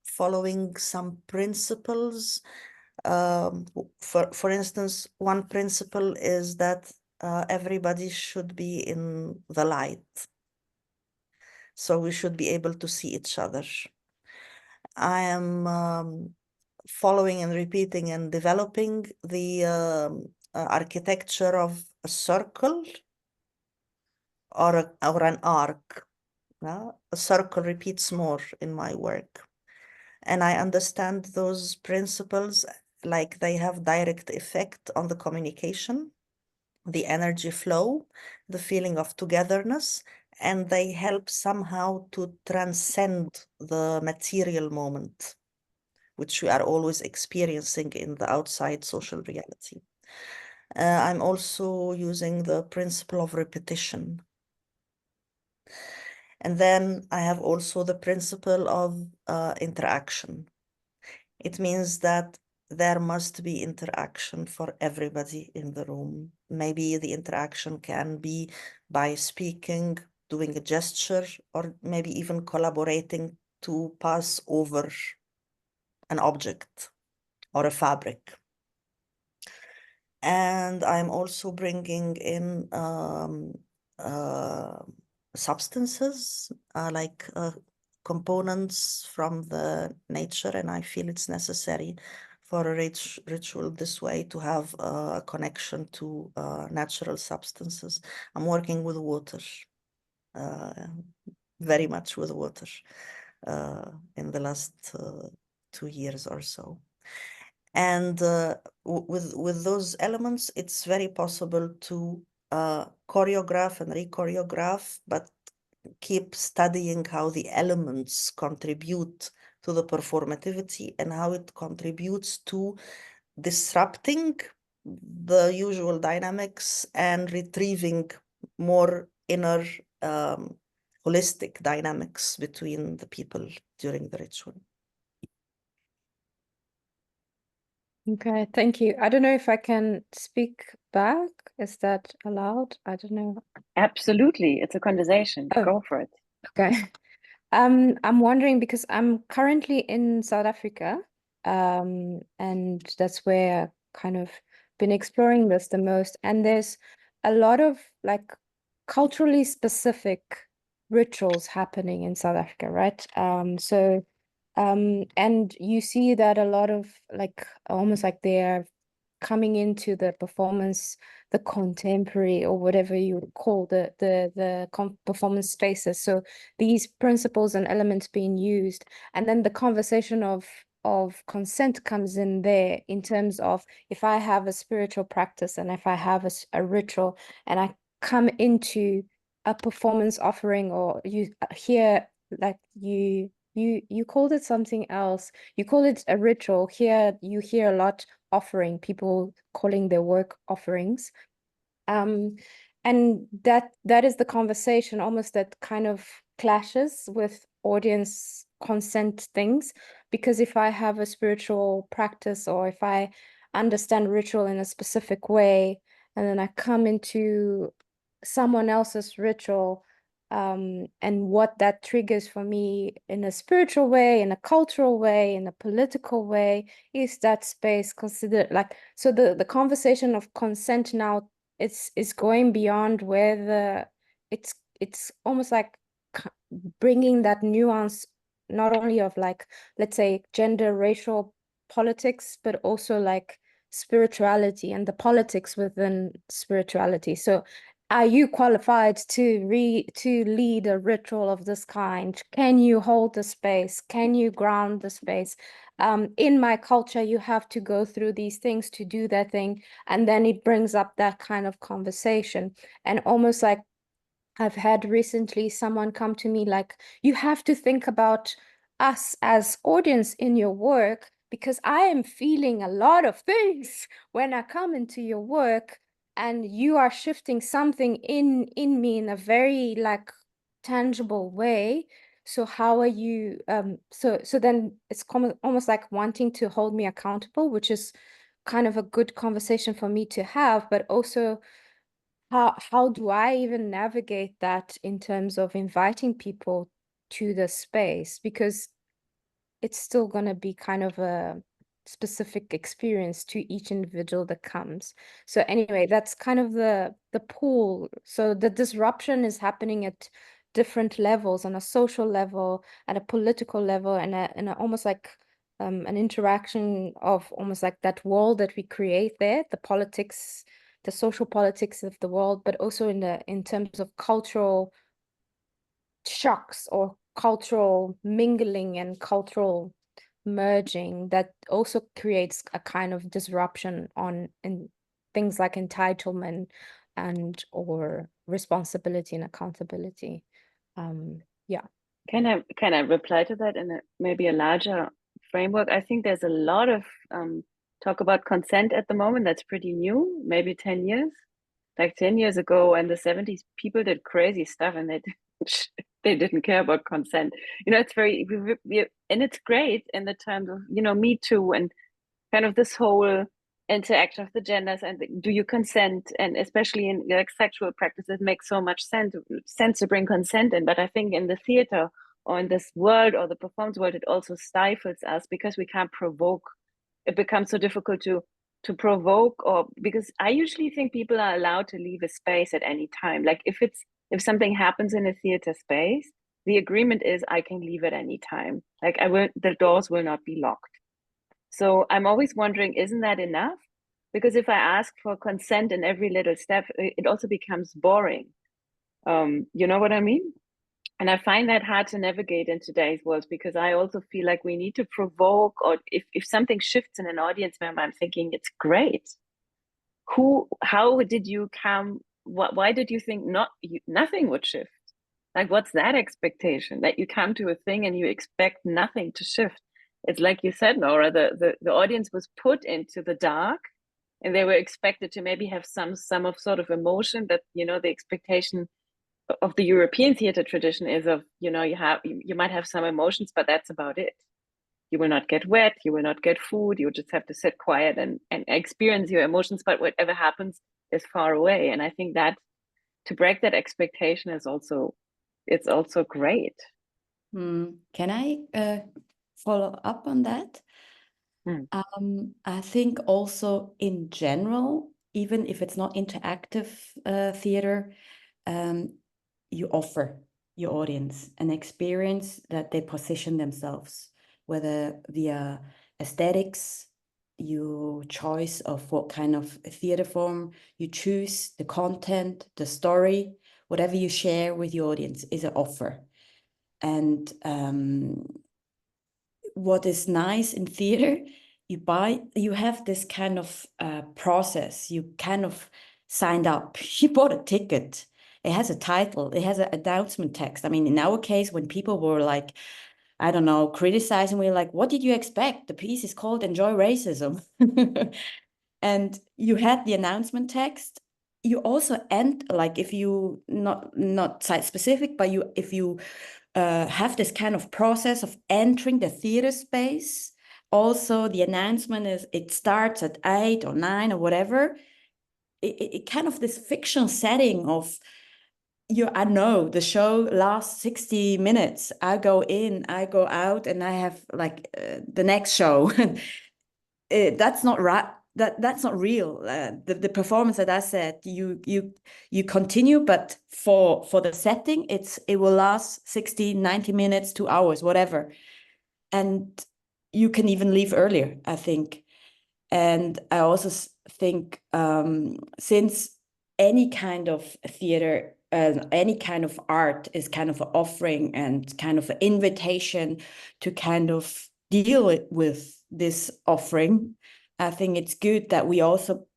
following some principles. For instance, one principle is that everybody should be in the light. So we should be able to see each other. I am following and repeating and developing the architecture of a circle or an arc. A circle repeats more in my work. And I understand those principles like they have direct effect on the communication, the energy flow, the feeling of togetherness, and they help somehow to transcend the material moment, which we are always experiencing in the outside social reality. I'm also using the principle of repetition. And then I have also the principle of interaction. It means that there must be interaction for everybody in the room. Maybe the interaction can be by speaking, doing a gesture, or maybe even collaborating to pass over an object or a fabric. And I'm also bringing in substances like components from the nature, and I feel it's necessary for a ritual this way to have a connection to natural substances. I'm working with water, very much with water in the last 2 years or so. And with those elements, it's very possible to choreograph and re-choreograph, but keep studying how the elements contribute to the performativity and how it contributes to disrupting the usual dynamics and retrieving more inner holistic dynamics between the people during the ritual. Okay, thank you. I don't know if I can speak back. Is that allowed? I don't know. Absolutely. It's a conversation. Oh. Go for it. Okay. I'm wondering because I'm currently in South Africa, and that's where I've kind of been exploring this the most. And there's a lot of like culturally specific rituals happening in South Africa, right? And you see that a lot of like almost like they're coming into the performance, the contemporary or whatever you would call the performance spaces. So these principles and elements being used, and then the conversation of consent comes in there in terms of if I have a spiritual practice and if I have a ritual and I come into a performance offering, or you hear like you called it something else. You call it a ritual. Here you hear a lot offering, people calling their work offerings. And that is the conversation almost that kind of clashes with audience consent things. Because if I have a spiritual practice or if I understand ritual in a specific way, and then I come into someone else's ritual, and what that triggers for me in a spiritual way, in a cultural way, in a political way, is that space considered like, so the conversation of consent now, it's going beyond where it's almost like bringing that nuance, not only of like, let's say gender, racial politics, but also like spirituality and the politics within spirituality. So are you qualified to lead a ritual of this kind? Can you hold the space? Can you ground the space? In my culture, you have to go through these things to do that thing. And then it brings up that kind of conversation. And almost like I've had recently someone come to me like, you have to think about us as audience in your work, because I am feeling a lot of things when I come into your work, and you are shifting something in me in a very like tangible way. So how are you so then it's almost like wanting to hold me accountable, which is kind of a good conversation for me to have, but also how do I even navigate that in terms of inviting people to the space? Because it's still going to be kind of a specific experience to each individual that comes. So anyway, that's kind of the pool. So the disruption is happening at different levels, on a social level, at a political level, and a almost like an interaction of almost like that wall that we create there, the politics, the social politics of the world, but also in terms of cultural shocks or cultural mingling and cultural merging that also creates a kind of disruption in things like entitlement and or responsibility and accountability. Yeah. Can I reply to that in maybe a larger framework? I think there's a lot of talk about consent at the moment that's pretty new, maybe 10 years. Like 10 years ago in the 70s, people did crazy stuff and they didn't care about consent. You know, it's very, and it's great in the terms of, you know, Me Too and kind of this whole interaction of the genders and do you consent, and especially in like sexual practices, it makes so much sense to bring consent in. But I think in the theater or in this world or the performance world, it also stifles us because we can't provoke. It becomes so difficult to provoke, or because I usually think people are allowed to leave a space at any time. Like if something happens in a theater space, the agreement is I can leave at any time. Like the doors will not be locked. So I'm always wondering, isn't that enough? Because if I ask for consent in every little step, it also becomes boring. You know what I mean? And I find that hard to navigate in today's world, because I also feel like we need to provoke, or if something shifts in an audience member, I'm thinking it's great. How did you come? Why did you think nothing would shift? Like, what's that expectation, that you come to a thing and you expect nothing to shift? It's like you said, Nora, the audience was put into the dark and they were expected to maybe have some sort of emotion that, you know, the expectation of the European theater tradition is of, you know, you might have some emotions, but that's about it. you will not get wet, you will not get food, you just have to sit quiet and experience your emotions, but whatever happens is far away. And I think that to break that expectation is also, it's also great. Can I follow up on that? I think also in general, even if it's not interactive theater, you offer your audience an experience that they position themselves, whether via aesthetics, your choice of what kind of theater form you choose, the content, the story, whatever you share with your audience is an offer. And what is nice in theater, you have this kind of process. You kind of signed up, you bought a ticket. It has a title, it has an announcement text. I mean, in our case, when people were like, I don't know, criticizing, we were like, what did you expect? The piece is called Enjoy Racism. And you had the announcement text. You also end, like if you, not site specific, but if you have this kind of process of entering the theater space. Also, the announcement is it starts at 8 or 9 or whatever. It kind of this fictional setting of I know the show lasts 60 minutes. I go in, I go out, and I have like the next show. That's not right. That's not real. The performance that I said, you continue, but for the setting, it will last 60, 90 minutes, 2 hours, whatever. And you can even leave earlier, I think. And I also think since any kind of theater, any kind of art is kind of an offering and kind of an invitation to kind of deal with this offering, I think it's good that we also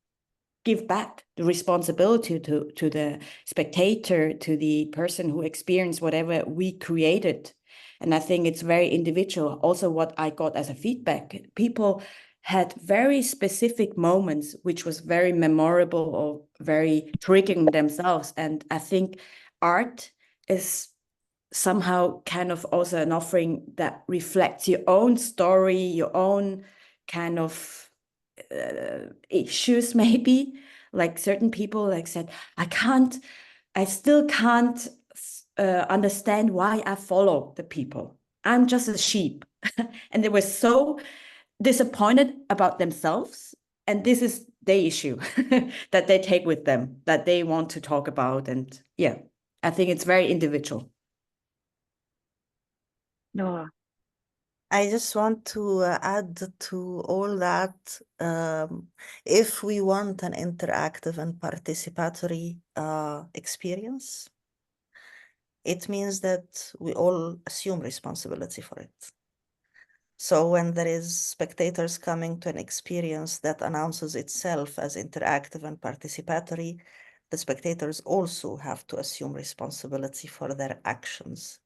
give back the responsibility to the spectator, to the person who experienced whatever we created. And I think it's very individual. Also, what I got as a feedback, people had very specific moments, which was very memorable or very triggering themselves. And I think art is somehow kind of also an offering that reflects your own story, your own kind of issues, maybe. Like certain people like said, I still can't understand why I follow the people. I'm just a sheep. And they were so disappointed about themselves. And this is the issue that they take with them, that they want to talk about. And yeah, I think it's very individual. Nora. I just want to add to all that, if we want an interactive and participatory experience, it means that we all assume responsibility for it. So when there is spectators coming to an experience that announces itself as interactive and participatory, the spectators also have to assume responsibility for their actions.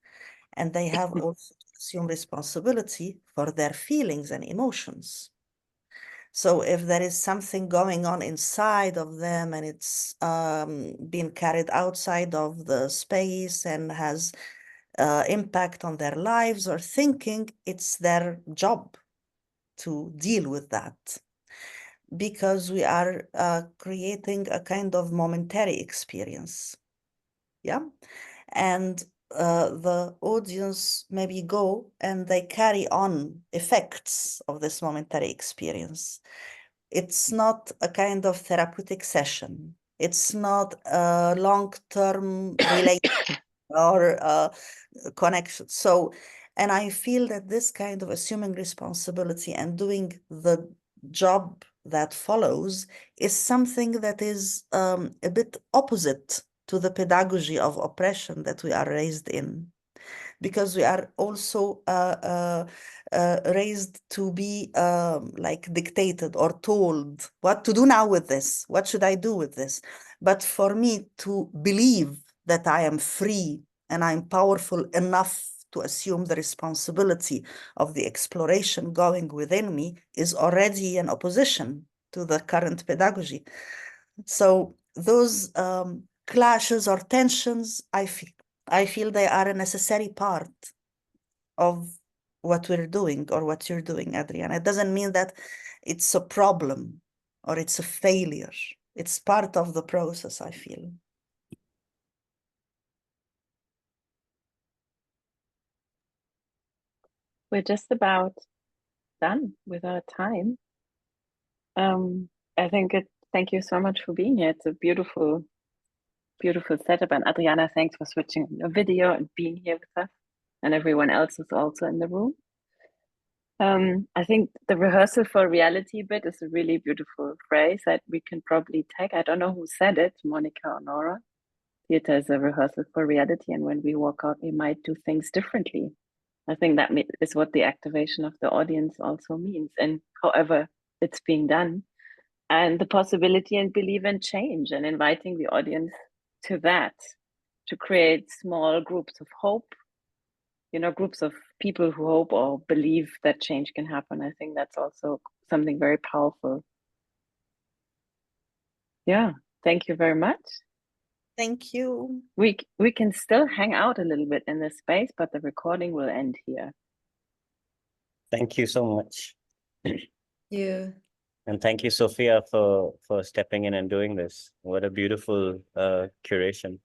And they have also to assume responsibility for their feelings and emotions. So if there is something going on inside of them and it's being carried outside of the space and has impact on their lives or thinking, it's their job to deal with that. Because we are creating a kind of momentary experience. Yeah. And the audience maybe go and they carry on effects of this momentary experience. It's not a kind of therapeutic session. It's not a long-term relationship or connection. So, and I feel that this kind of assuming responsibility and doing the job that follows is something that is a bit opposite to the pedagogy of oppression that we are raised in, because we are also raised to be like dictated or told what to do now with this, what should I do with this? But for me to believe that I am free and I'm powerful enough to assume the responsibility of the exploration going within me is already an opposition to the current pedagogy. So those clashes or tensions, I feel they are a necessary part of what we're doing or what you're doing, Adriana. It doesn't mean that it's a problem or it's a failure. It's part of the process, I feel. We're just about done with our time. I think thank you so much for being here. It's a beautiful, beautiful setup. And Adriana, thanks for switching on your video and being here with us. And everyone else who's also in the room. I think the rehearsal for reality bit is a really beautiful phrase that we can probably take. I don't know who said it, Monika or Nora. Theater is a rehearsal for reality, and when we walk out, we might do things differently. I think that is what the activation of the audience also means, and however it's being done, and the possibility and belief in change, and inviting the audience to that, to create small groups of hope, you know, groups of people who hope or believe that change can happen. I think that's also something very powerful. Yeah, thank you very much. Thank you. We can still hang out a little bit in this space, but the recording will end here. Thank you so much. You. And thank you, Sophia, for stepping in and doing this. What a beautiful curation.